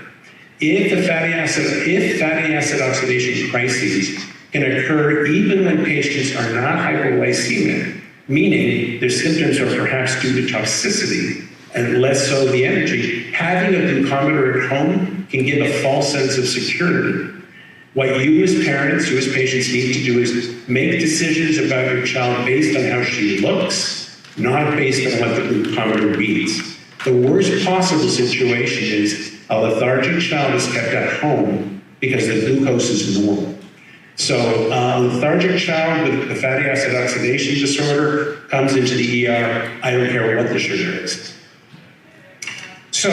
If fatty acid oxidation crises can occur even when patients are not hypoglycemic, meaning their symptoms are perhaps due to toxicity and less so the energy, having a glucometer at home can give a false sense of security. What you as parents, you as patients need to do is make decisions about your child based on how she looks, not based on what the glucometer reads. The worst possible situation is a lethargic child is kept at home because the glucose is normal. So a lethargic child with a fatty acid oxidation disorder comes into the ER, I don't care what the sugar is. So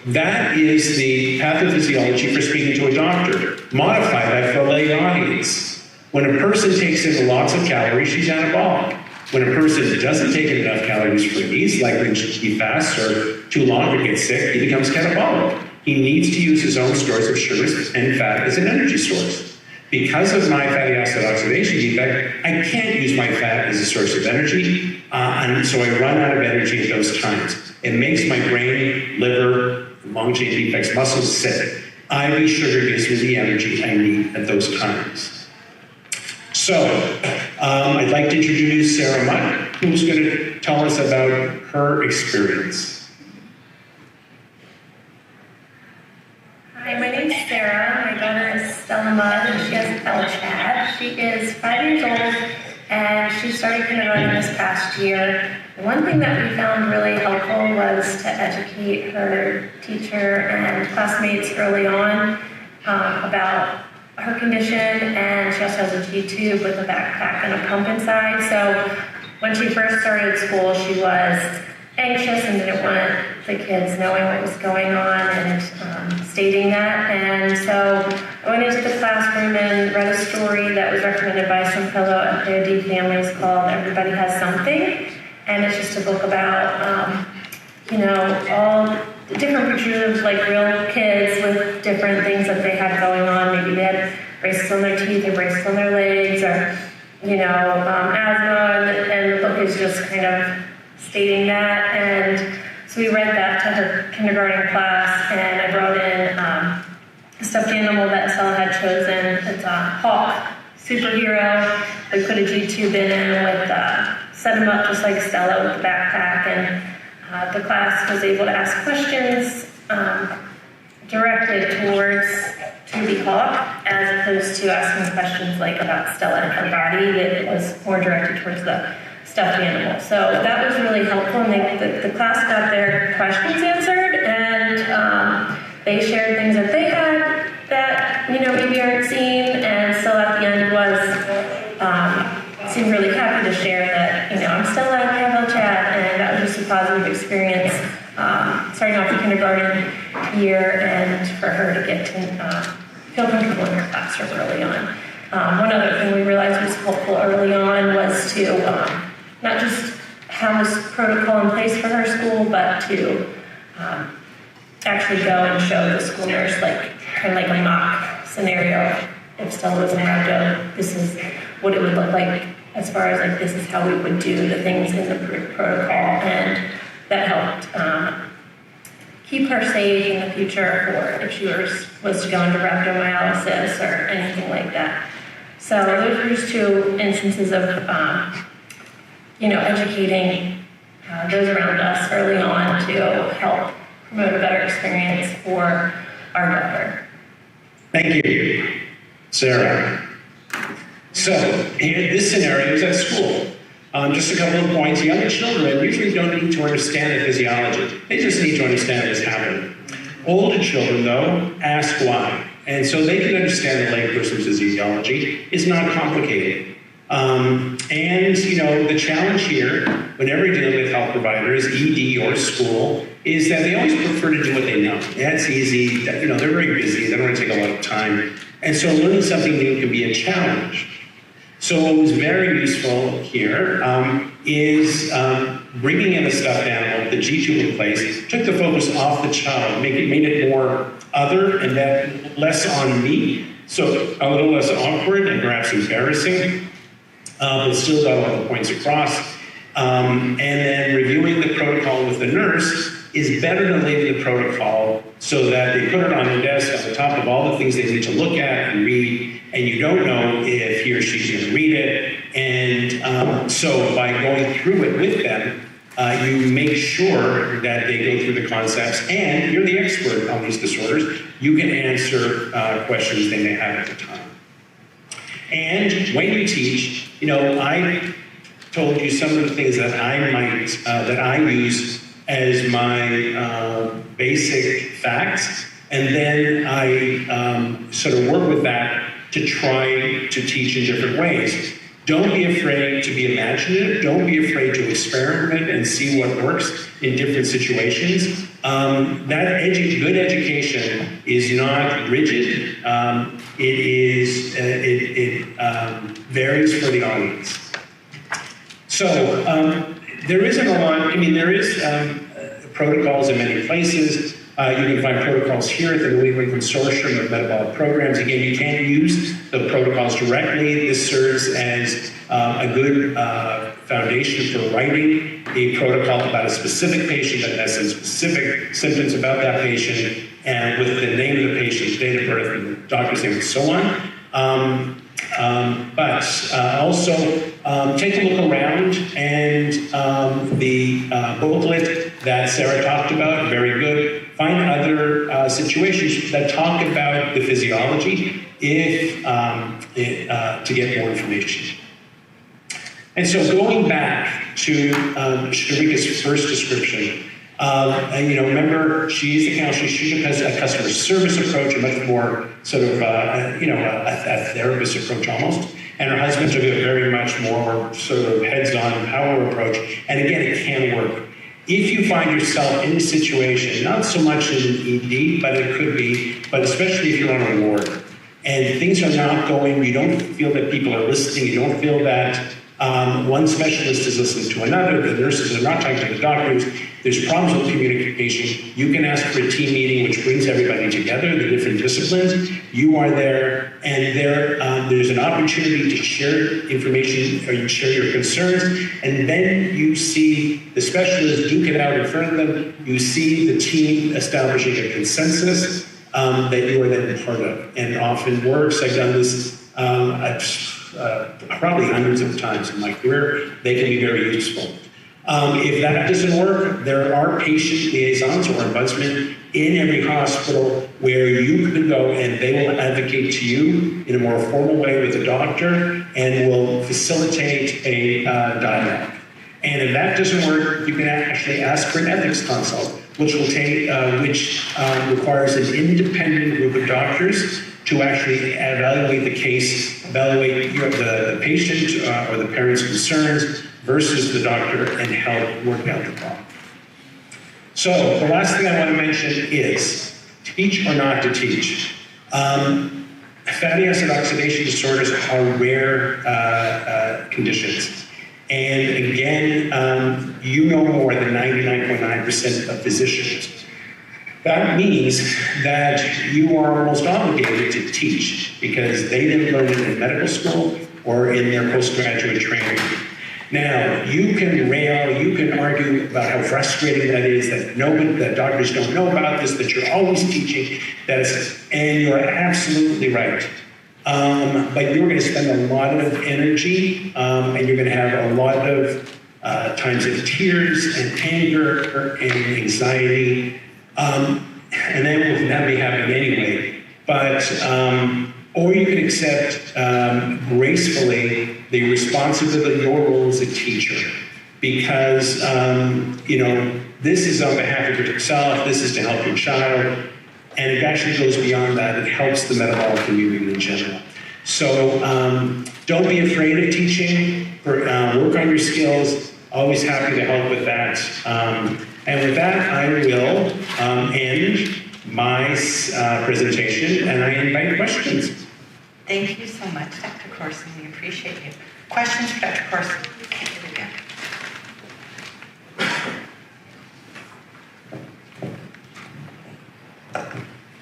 that is the pathophysiology for speaking to a doctor. Modify that for a lay audience. When a person takes in lots of calories, she's anabolic. When a person doesn't take enough calories for needs, like when he fasts or too long or gets sick, he becomes catabolic. He needs to use his own stores of sugars and fat as an energy source. Because of my fatty acid oxidation defect, I can't use my fat as a source of energy, and so I run out of energy at those times. It makes my brain, liver, long-chain defects, muscles sick. IV sugar gives me the energy I need at those times. So, I'd like to introduce Sarah Mutt, who's going to tell us about her experience. Hi, my name's Sarah. My daughter is Stella Mudd, and she has LCHAD. She is 5 years old, and she started kindergarten this past year. The one thing that we found really helpful was to educate her teacher and classmates early on about her condition, and she also has a G-tube with a backpack and a pump inside. So when she first started school, she was anxious and didn't want the kids knowing what was going on and stating that. And so I went into the classroom and read a story that was recommended by some fellow FAOD families called Everybody Has Something. And it's just a book about, all the different pictures of like real kids with different things that they had going on. Maybe they had braces on their teeth or braces on their legs or, asthma. And the book is just kind of stating that. And so we read that to her kindergarten class, and I brought in a stuffed animal that Stella had chosen. It's a hawk superhero. We put a G-tube in him with, set him up just like Stella with the backpack, and the class was able to ask questions directed towards the hawk, as opposed to asking questions like about Stella and her body. That was more directed towards the stuffed animal. So that was really helpful, and the class got their questions answered, and they shared things that they had that maybe aren't seen, and Stella at the end seemed really happy to share that I'm Stella, I have LCHAD, and that was just a positive experience starting off the kindergarten year, and for her to get to feel comfortable in her classroom early on. One other thing we realized was helpful early on was to not just have this protocol in place for her school, but to actually go and show the school nurse kind of like a mock scenario. If Stella was in rhabdo, this is what it would look like as far as this is how we would do the things in the protocol, and that helped keep her safe in the future for if she was to go into rhabdomyolysis or anything like that. So those are just two instances of educating those around us early on to help promote a better experience for our daughter. Thank you, Sarah. So, this scenario is at school. Just a couple of points. Young children usually don't need to understand the physiology. They just need to understand what's happening. Older children, though, ask why. And so they can understand the layperson's physiology. It's not complicated. The challenge here, whenever you're dealing with health providers, ED or school, is that they always prefer to do what they know. That's easy. They're very busy. They don't want to take a lot of time. And so learning something new can be a challenge. So what was very useful here is bringing in a stuffed animal, the G-tube in place, took the focus off the child, made it more other and that less on me, so a little less awkward and perhaps embarrassing, but still got all the points across. And then reviewing the protocol with the nurse is better than leaving the protocol so that they put it on the desk on the top of all the things they need to look at and read, and you don't know if he or she's going to read it. And so by going through it with them, you make sure that they go through the concepts, and you're the expert on these disorders. You can answer questions they may have at the time. And when you teach, I told you some of the things that I use as my basic facts, and then I sort of work with that to try to teach in different ways. Don't be afraid to be imaginative. Don't be afraid to experiment and see what works in different situations. Good education is not rigid. It varies for the audience. So there isn't a lot. There is protocols in many places. You can find protocols here at the New England Consortium of Metabolic Programs. Again, you can't use the protocols directly. This serves as a good foundation for writing a protocol about a specific patient that has some specific symptoms about that patient, and with the name of the patient, date of birth, and the doctor's name, and so on. But also take a look around, and the booklet that Sarah talked about, very good. Find other situations that talk about the physiology to get more information. And so going back to Sharika's first description, remember, she's the counselor, she has a customer service approach, a much more sort of, a therapist approach almost. And her husband took a very much more sort of heads-on power approach. And again, it can work. If you find yourself in a situation, not so much in ED, but it could be, but especially if you're on a ward, and things are not going, you don't feel that people are listening, you don't feel that one specialist is listening to another, the nurses are not talking to the doctors, there's problems with communication, you can ask for a team meeting which brings everybody together, the different disciplines. You are there, and there's an opportunity to share information, or you share your concerns, and then you see the specialists duke it out in front of them, you see the team establishing a consensus that you are then part of. And it often works. I've done this probably hundreds of times in my career. They can be very useful. If that doesn't work, there are patient liaisons or ombudsmen in every hospital where you can go and they will advocate to you in a more formal way with a doctor and will facilitate a dialogue. And if that doesn't work, you can actually ask for an ethics consult, which requires an independent group of doctors to actually evaluate the case, evaluate the patient or the parent's concerns versus the doctor, and help work out the problem. So the last thing I want to mention is teach or not to teach. Fatty acid oxidation disorders are rare conditions. And again, you know more than 99.9% of physicians. That means that you are almost obligated to teach because they didn't learn it in medical school or in their postgraduate training. Now, you can rail, you can argue about how frustrating that is, that doctors don't know about this, that you're always teaching, and you're absolutely right. But you're going to spend a lot of energy, and you're going to have a lot of times of tears and anger and anxiety, and then that may happen anyway. But or you can accept gracefully the responsibility of your role as a teacher, because this is on behalf of yourself, this is to help your child, and it actually goes beyond that. It helps the metabolic community in general. So don't be afraid of teaching. Work on your skills. Always happy to help with that. And with that, I will end my presentation, and I invite questions. Thank you so much, Dr. Korson. We appreciate you. Questions for Dr. Korson? Okay, here we go.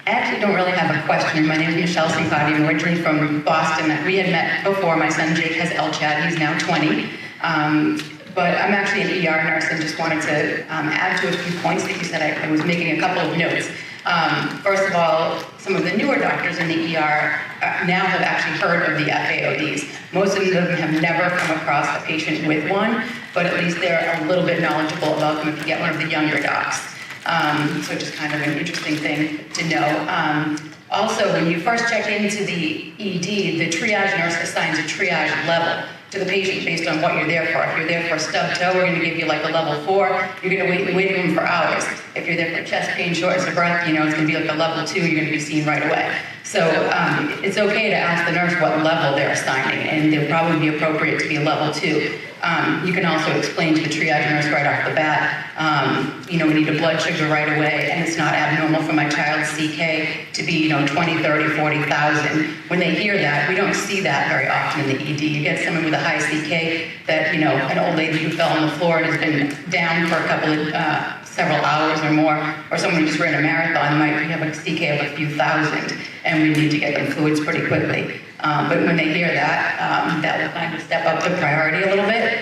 I actually don't really have a question. My name is Michelle Simpati. I'm originally from Boston. We had met before. My son Jake has LCHAD. He's now 20. But I'm actually an ER nurse and just wanted to add to a few points that you said. I was making a couple of notes. First of all, some of the newer doctors in the ER now have actually heard of the FAODs. Most of them have never come across a patient with one, but at least they're a little bit knowledgeable about them if you get one of the younger docs. So just kind of an interesting thing to know. Also, when you first check into the ED, the triage nurse assigns a triage level to the patient based on what you're there for. If you're there for stub toe, we're going to give you like a level 4. You're going to wait in the waiting room for hours. If you're there for chest pain, shortness of breath, it's going to be like a level 2. You're going to be seen right away. So it's okay to ask the nurse what level they're assigning, and they'll probably be appropriate to be a level 2. You can also explain to the triage nurse right off the bat, we need a blood sugar right away, and it's not abnormal for my child's CK to be, 20, 30, 40,000. When they hear that, we don't see that very often in the ED. You get someone with a high CK that, an old lady who fell on the floor and has been down for a couple of several hours or more, or someone who just ran a marathon might have a CK of a few thousand, and we need to get them fluids pretty quickly. But when they hear that, that will kind of step up the priority a little bit.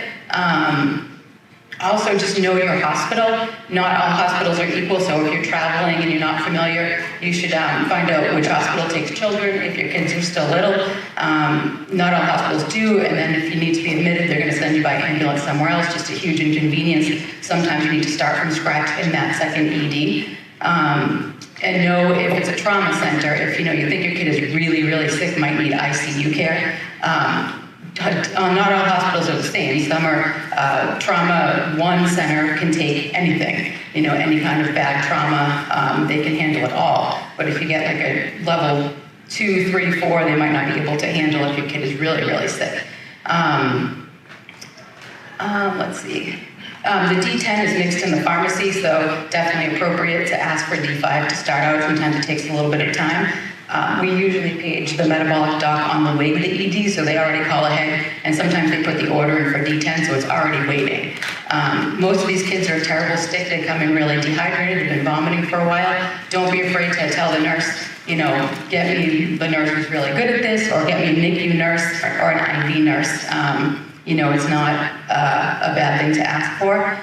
Also, just know your hospital. Not all hospitals are equal, so if you're traveling and you're not familiar, you should find out which hospital takes children if your kids are still little. Not all hospitals do, and then if you need to be admitted, they're going to send you by ambulance somewhere else, just a huge inconvenience. Sometimes you need to start from scratch in that second ED. And know if it's a trauma center, if you think your kid is really, really sick, might need ICU care. Not all hospitals are the same. Some are trauma, one center can take anything, any kind of bad trauma, they can handle it all. But if you get like a level 2, 3, 4, they might not be able to handle if your kid is really, really sick. Let's see. The D10 is mixed in the pharmacy, so definitely appropriate to ask for D5 to start out. Sometimes it takes a little bit of time. We usually page the metabolic doc on the way to the ED, so they already call ahead, and sometimes they put the order in for D10, so it's already waiting. Most of these kids are terrible sick. They come in really dehydrated, they've been vomiting for a while. Don't be afraid to tell the nurse, get me the nurse who's really good at this, or get me a NICU nurse or an IV nurse. It's not a bad thing to ask for.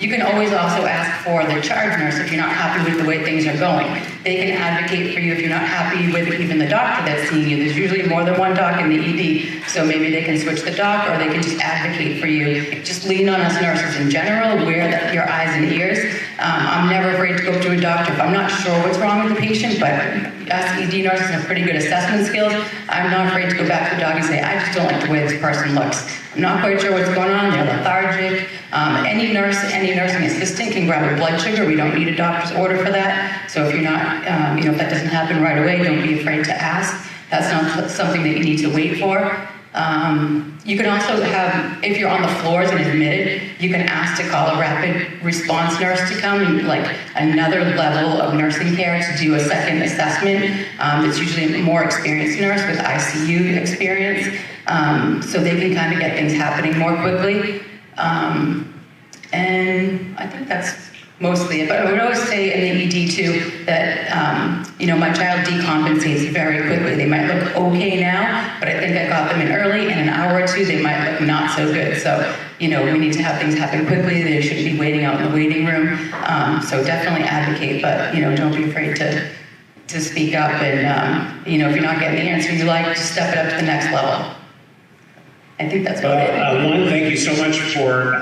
You can always also ask for the charge nurse if you're not happy with the way things are going. They can advocate for you if you're not happy with even the doctor that's seeing you. There's usually more than one doc in the ED, so maybe they can switch the doc or they can just advocate for you. Just lean on us nurses in general, wear your eyes and ears. I'm never afraid to go to a doctor if I'm not sure what's wrong with the patient, but us ED nurses have pretty good assessment skills. I'm not afraid to go back to the doc and say, I just don't like the way this person looks. I'm not quite sure what's going on, they're lethargic. Any nurse, any nursing assistant can grab a blood sugar. We don't need a doctor's order for that. So if you're not, if that doesn't happen right away, don't be afraid to ask. That's not something that you need to wait for. You can also have, if you're on the floors and admitted, you can ask to call a rapid response nurse to come, like another level of nursing care to do a second assessment. It's usually a more experienced nurse with ICU experience, so they can kind of get things happening more quickly. And I think that's mostly it. But I would always say in the ED too that, my child decompensates very quickly. They might look okay now, but I think I got them in early. In an hour or two, they might look not so good. So, we need to have things happen quickly. They shouldn't be waiting out in the waiting room. So definitely advocate, but, don't be afraid to speak up. And, if you're not getting the answer you like, just step it up to the next level. I think that's what One, thank you so much for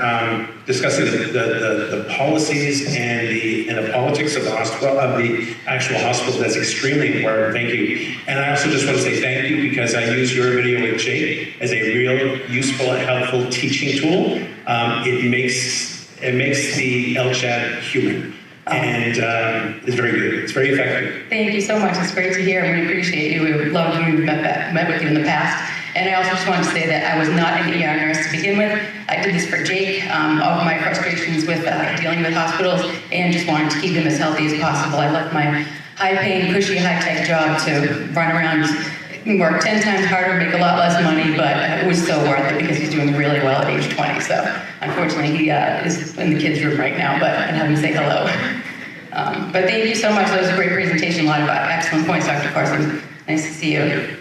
discussing the policies and the politics of the hospital, of the actual hospital. That's extremely important. Thank you. And I also just want to say thank you because I use your video with Jake as a real useful and helpful teaching tool. It makes the LCHAT human. And it's very good. It's very effective. Thank you so much. It's great to hear. We appreciate you. We would love when we met with you in the past. And I also just wanted to say that I was not an ER nurse to begin with. I did this for Jake, all of my frustrations with dealing with hospitals, and just wanted to keep him as healthy as possible. I left my high-paying, cushy, high-tech job to run around and work 10 times harder, make a lot less money, but it was so worth it because he's doing really well at age 20. So unfortunately, he is in the kids' room right now, but I'd have him say hello. But thank you so much. That was a great presentation. A lot of excellent points, Dr. Korson. Nice to see you.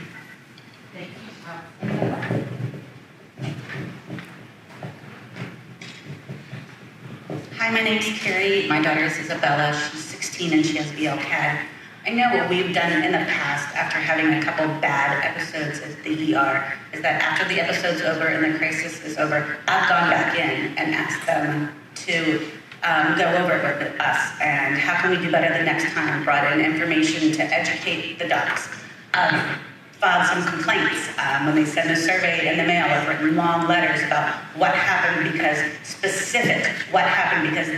Hi, my name's Carrie. My daughter is Isabella. She's 16 and she has BLCAD. I know what we've done in the past after having a couple bad episodes at the ER is that after the episode's over and the crisis is over, I've gone back in and asked them to go over it with us and how can we do better the next time, brought in information to educate the docs. Filed some complaints when they send a survey in the mail. I've written long letters about what happened because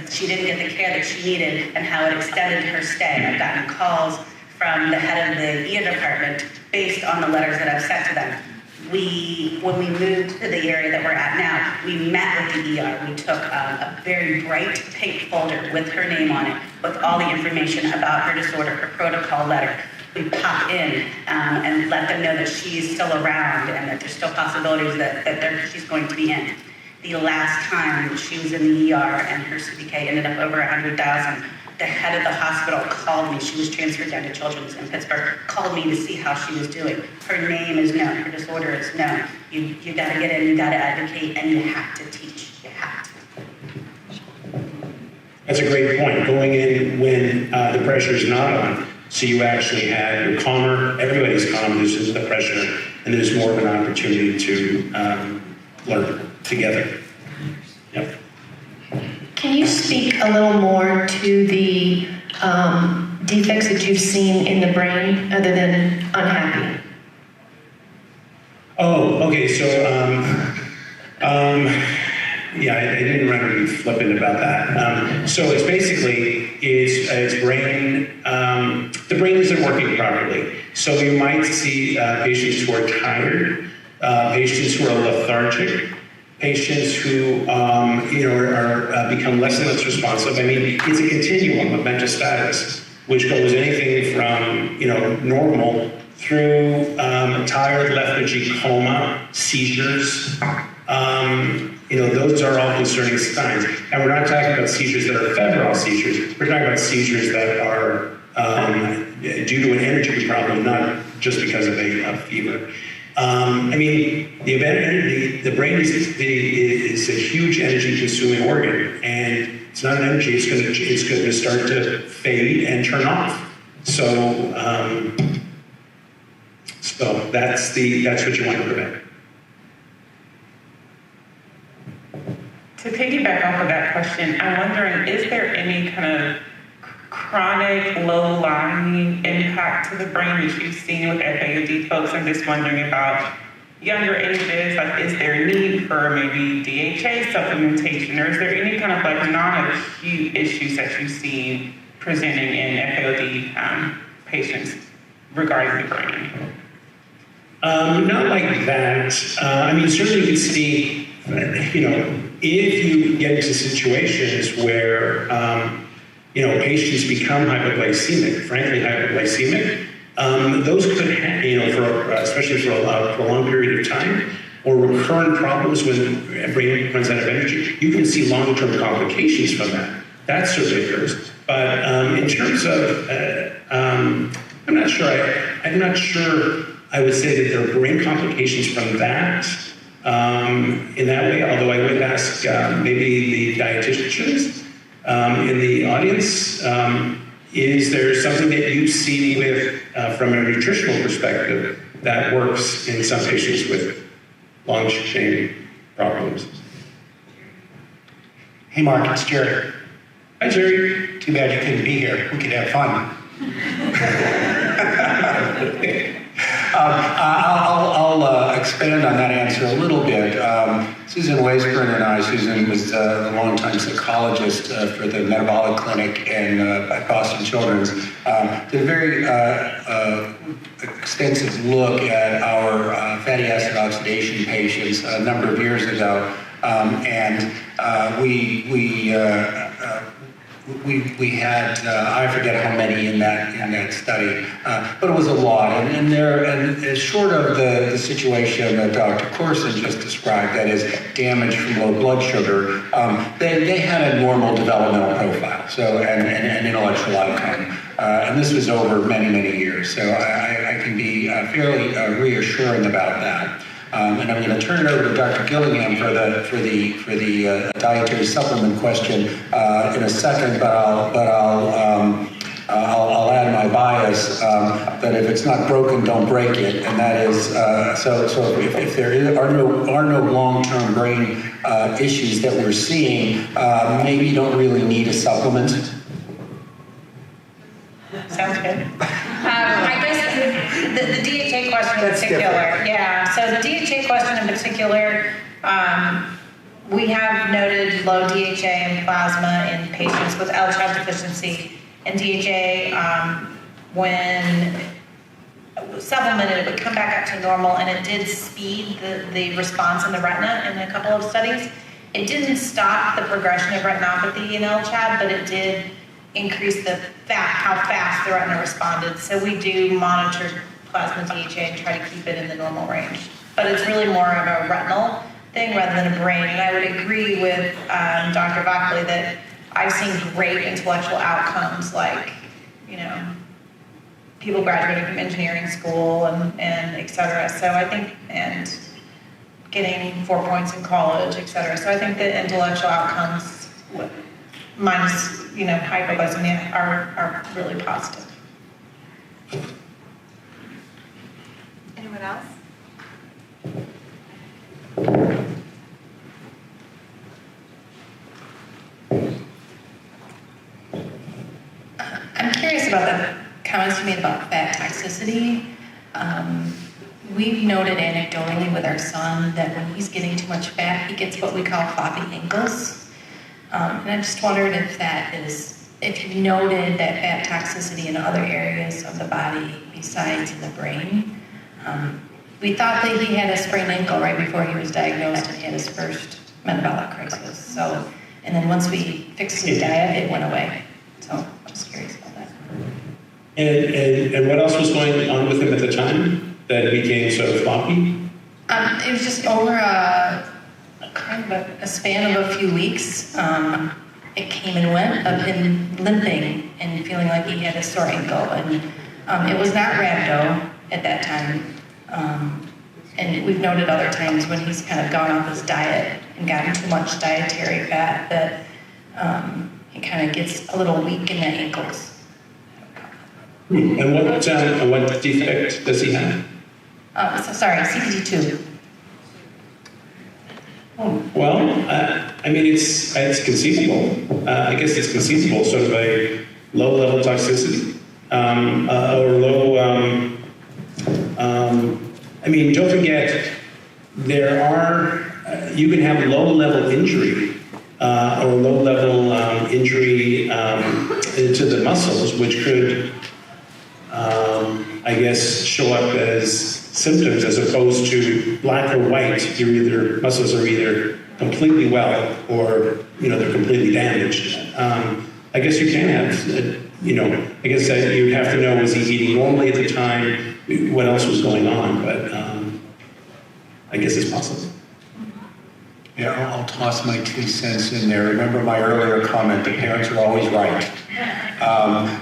she didn't get the care that she needed and how it extended her stay. I've gotten calls from the head of the ER department based on the letters that I've sent to them. When we moved to the area that we're at now, we met with the ER. We took a very bright pink folder with her name on it, with all the information about her disorder, her protocol letter. We pop in and let them know that she's still around and that there's still possibilities that she's going to be in. The last time she was in the ER and her CPK ended up over 100,000, the head of the hospital called me. She was transferred down to Children's in Pittsburgh, called me to see how she was doing. Her name is known, her disorder is known. You gotta get in, you gotta advocate, and you have to teach. You have to. That's a great point. Going in when the pressure's not on, so you actually have, you're calmer, everybody's calm, this is the pressure, and there's more of an opportunity to learn together. Yep. Can you speak a little more to the defects that you've seen in the brain other than unhappy? Oh, okay, so, yeah, I didn't want to be flippant about that. So it's basically, it's brain, the brain isn't working properly. So you might see patients who are tired, patients who are lethargic, patients who, are become less and less responsive. I mean, it's a continuum of mental status, which goes anything from, normal through tired, lethargy, coma, seizures. Those are all concerning signs. And we're not talking about seizures that are febrile seizures. We're talking about seizures that are due to an energy problem, not just because of a fever. The brain is a huge energy-consuming organ, and it's not an energy. It's going to start to fade and turn off. So that's what you want to prevent. To piggyback off of that question, I'm wondering, is there any kind of chronic, low-lying impact to the brain that you've seen with FAOD folks? I'm just wondering about younger ages, like is there a need for maybe DHA supplementation, or is there any kind of like non-acute issues that you see presenting in FAOD patients regarding the brain? Not like that. Certainly you can see, if you get into situations where, patients become hypoglycemic, frankly hypoglycemic, those could especially for a prolonged period of time, or recurrent problems when the brain runs out of energy, you can see long-term complications from that. That certainly occurs. But in terms of, I'm not sure I would say that there are brain complications from that in that way, although I would ask maybe the dietitians in the audience, is there something that you see with, from a nutritional perspective, that works in some patients with long-chain problems? Hey Mark, it's Jerry. Hi Jerry. Too bad you couldn't be here. We could have fun. I'll expand on that answer a little bit. Susan Weisbrun and I, Susan was a longtime psychologist for the Metabolic Clinic at Boston Children's, did a very extensive look at our fatty acid oxidation patients a number of years ago, and we had I forget how many in that study, but it was a lot. And short of the situation that Dr. Korson just described, that is damage from low blood sugar, they had a normal developmental profile, so and intellectual outcome. And this was over many years, so I can be fairly reassuring about that. And I'm going to turn it over to Dr. Gillingham for the dietary supplement question in a second, but I'll add my bias that if it's not broken, don't break it, and that is so if there are no long-term brain issues that we're seeing, maybe you don't really need a supplement. Sounds good. I guess the DHA question in particular, yeah. So the DHA question in particular, we have noted low DHA in plasma in patients with LCHAB deficiency. And DHA, when supplemented, it would come back up to normal, and it did speed the response in the retina in a couple of studies. It didn't stop the progression of retinopathy in LCHAB, but it did increase how fast the retina responded. So we do monitor plasma DHA and try to keep it in the normal range. But it's really more of a retinal thing rather than a brain. And I would agree with Dr. Vockley that I've seen great intellectual outcomes, like, you know, people graduating from engineering school and et cetera. So I think, and getting 4 points in college, et cetera. So I think the intellectual outcomes, minus, you know, hypoglycemia, are really positive. Anyone else? I'm curious about the comments you made about fat toxicity. We've noted anecdotally with our son that when he's getting too much fat, he gets what we call floppy ankles. And I just wondered if you noted that fat toxicity in other areas of the body besides in the brain. We thought that he had a sprained ankle right before he was diagnosed and he had his first metabolic crisis. So, and then once we fixed his diet, it went away. So I'm just curious about that. And what else was going on with him at the time that became sort of floppy? It was just over kind of a span of a few weeks. It came and went of him limping and feeling like he had a sore ankle. And it was not rhabdo at that time. And we've noted other times when he's kind of gone off his diet and gotten too much dietary fat that he kind of gets a little weak in the ankles. And what defect does he have? CPD2. Oh, well, I mean, it's conceivable. I guess it's conceivable, sort of a low-level toxicity or low. I mean, don't forget, you can have low-level injury or low-level injury to the muscles, which could, I guess, show up as symptoms as opposed to black or white. Muscles are either completely well or, you know, they're completely damaged. I guess you can have, you know, I guess that you'd have to know, was he eating normally at the time? What else was going on? But I guess it's possible. Yeah, I'll toss my 2 cents in there. Remember my earlier comment, the parents are always right.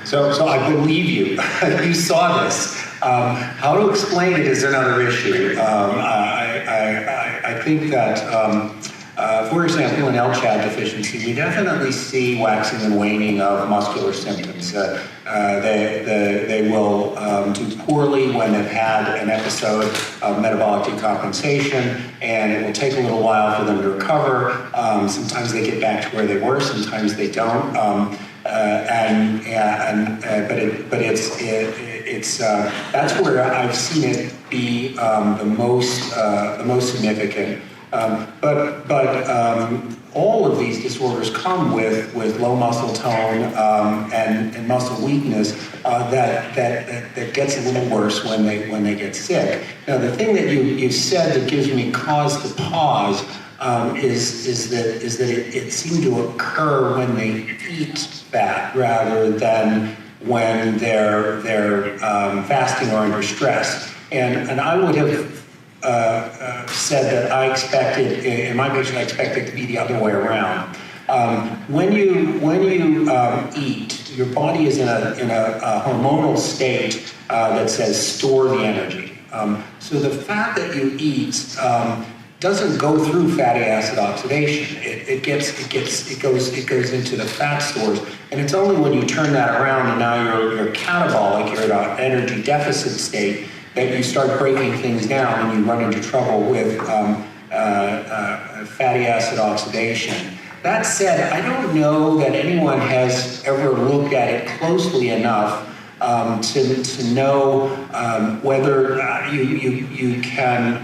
So I believe you. You saw this. How to explain it is another issue. I think that, for example, in LCHAD deficiency, we definitely see waxing and waning of muscular symptoms. They will do poorly when they've had an episode of metabolic decompensation, and it will take a little while for them to recover. Sometimes they get back to where they were, sometimes they don't. But it's that's where I've seen it be the most significant. But all of these disorders come with low muscle tone and muscle weakness that gets a little worse when they get sick. Now, the thing that you said that gives me cause to pause is that it seemed to occur when they eat fat rather than when they're fasting or under stress. And I would have said that I expected, in my patient, I expected it to be the other way around. When you eat, your body is in a hormonal state that says store the energy. So the fat that you eat doesn't go through fatty acid oxidation. It goes into the fat stores, and it's only when you turn that around and now you're catabolic, you're in an energy deficit state, that you start breaking things down and you run into trouble with fatty acid oxidation. That said, I don't know that anyone has ever looked at it closely enough to know whether you can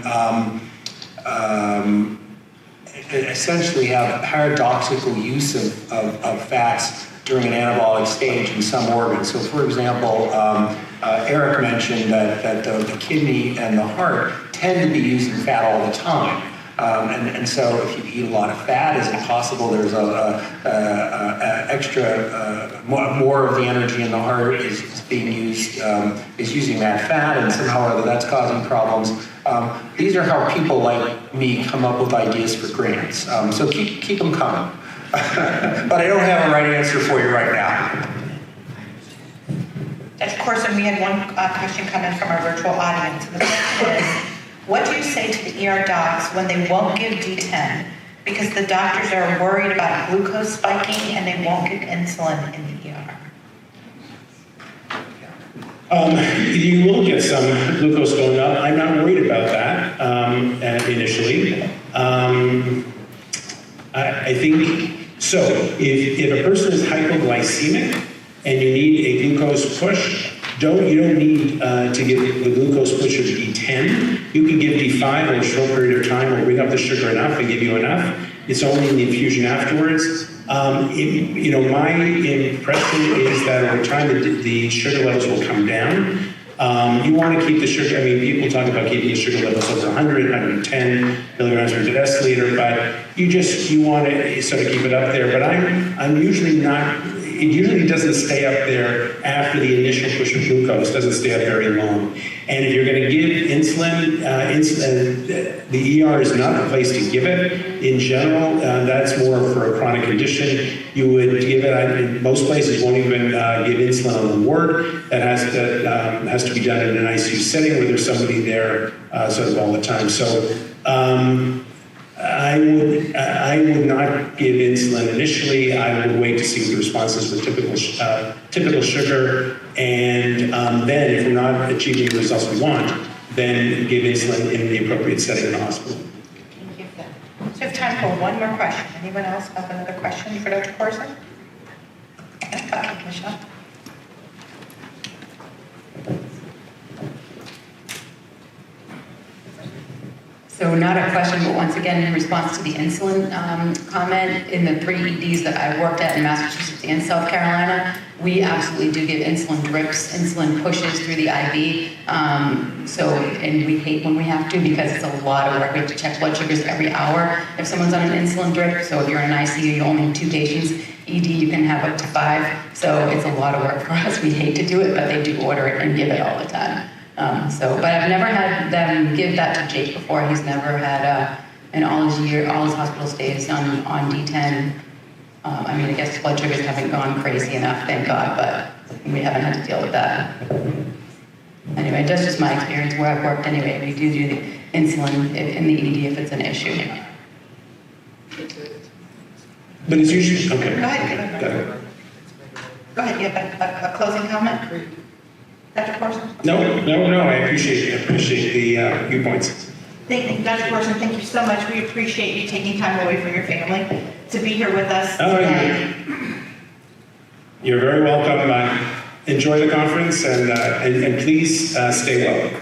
essentially have paradoxical use of fats during an anabolic stage in some organs. So, for example, Eric mentioned that the kidney and the heart tend to be using fat all the time. And so if you eat a lot of fat, is it possible there's more of the energy in the heart is being used, is using that fat, and somehow or other that's causing problems? These are how people like me come up with ideas for grants. So keep them coming. But I don't have a right answer for you right now. Dr. Korson, we had one question come in from our virtual audience. The question is, what do you say to the ER docs when they won't give D10 because the doctors are worried about glucose spiking and they won't give insulin in the ER? You will get some glucose going up. I'm not worried about that initially. I think, so if a person is hypoglycemic and you need a glucose push, you don't need to give the glucose push of D10. You can give D5 in a short period of time or bring up the sugar enough and give you enough. It's only in the infusion afterwards. My impression is that over time the sugar levels will come down. You want to keep the sugar, people talk about keeping the sugar levels over 100, 110 milligrams per deciliter, but you want to sort of keep it up there. But I'm usually not, it usually doesn't stay up there after the initial push of glucose, doesn't stay up very long. And if you're going to give insulin, the ER is not the place to give it. In general, that's more for a chronic condition. You would give it, in most places won't even give insulin on the ward. That has to be done in an ICU setting where there's somebody there sort of all the time. So I would not give insulin initially. I would wait to see what the response is with typical sugar, and then if we're not achieving the results we want, then give insulin in the appropriate setting in the hospital. Thank you. So we have time for one more question. Anyone else have another question for Dr. Korson? Okay, Michelle. So not a question, but once again, in response to the insulin comment, in the 3 EDs that I worked at in Massachusetts and South Carolina, we absolutely do give insulin drips, insulin pushes through the IV. And we hate when we have to because it's a lot of work. We have to check blood sugars every hour if someone's on an insulin drip. So if you're in an ICU, you only have 2 patients. ED, you can have up to 5. So it's a lot of work for us. We hate to do it, but they do order it and give it all the time. But I've never had them give that to Jake before. He's never had in all his hospital stays on D10. I guess blood sugars haven't gone crazy enough, thank God, but we haven't had to deal with that. Anyway, that's just my experience where I've worked anyway. We do the insulin in the ED if it's an issue. But it's usually, okay. Go ahead. Go ahead, you have a closing comment? Dr. Korson? No, I appreciate the viewpoints. Thank you, Dr. Korson, thank you so much. We appreciate you taking time away from your family to be here with us today. You're very welcome. Enjoy the conference and please stay well.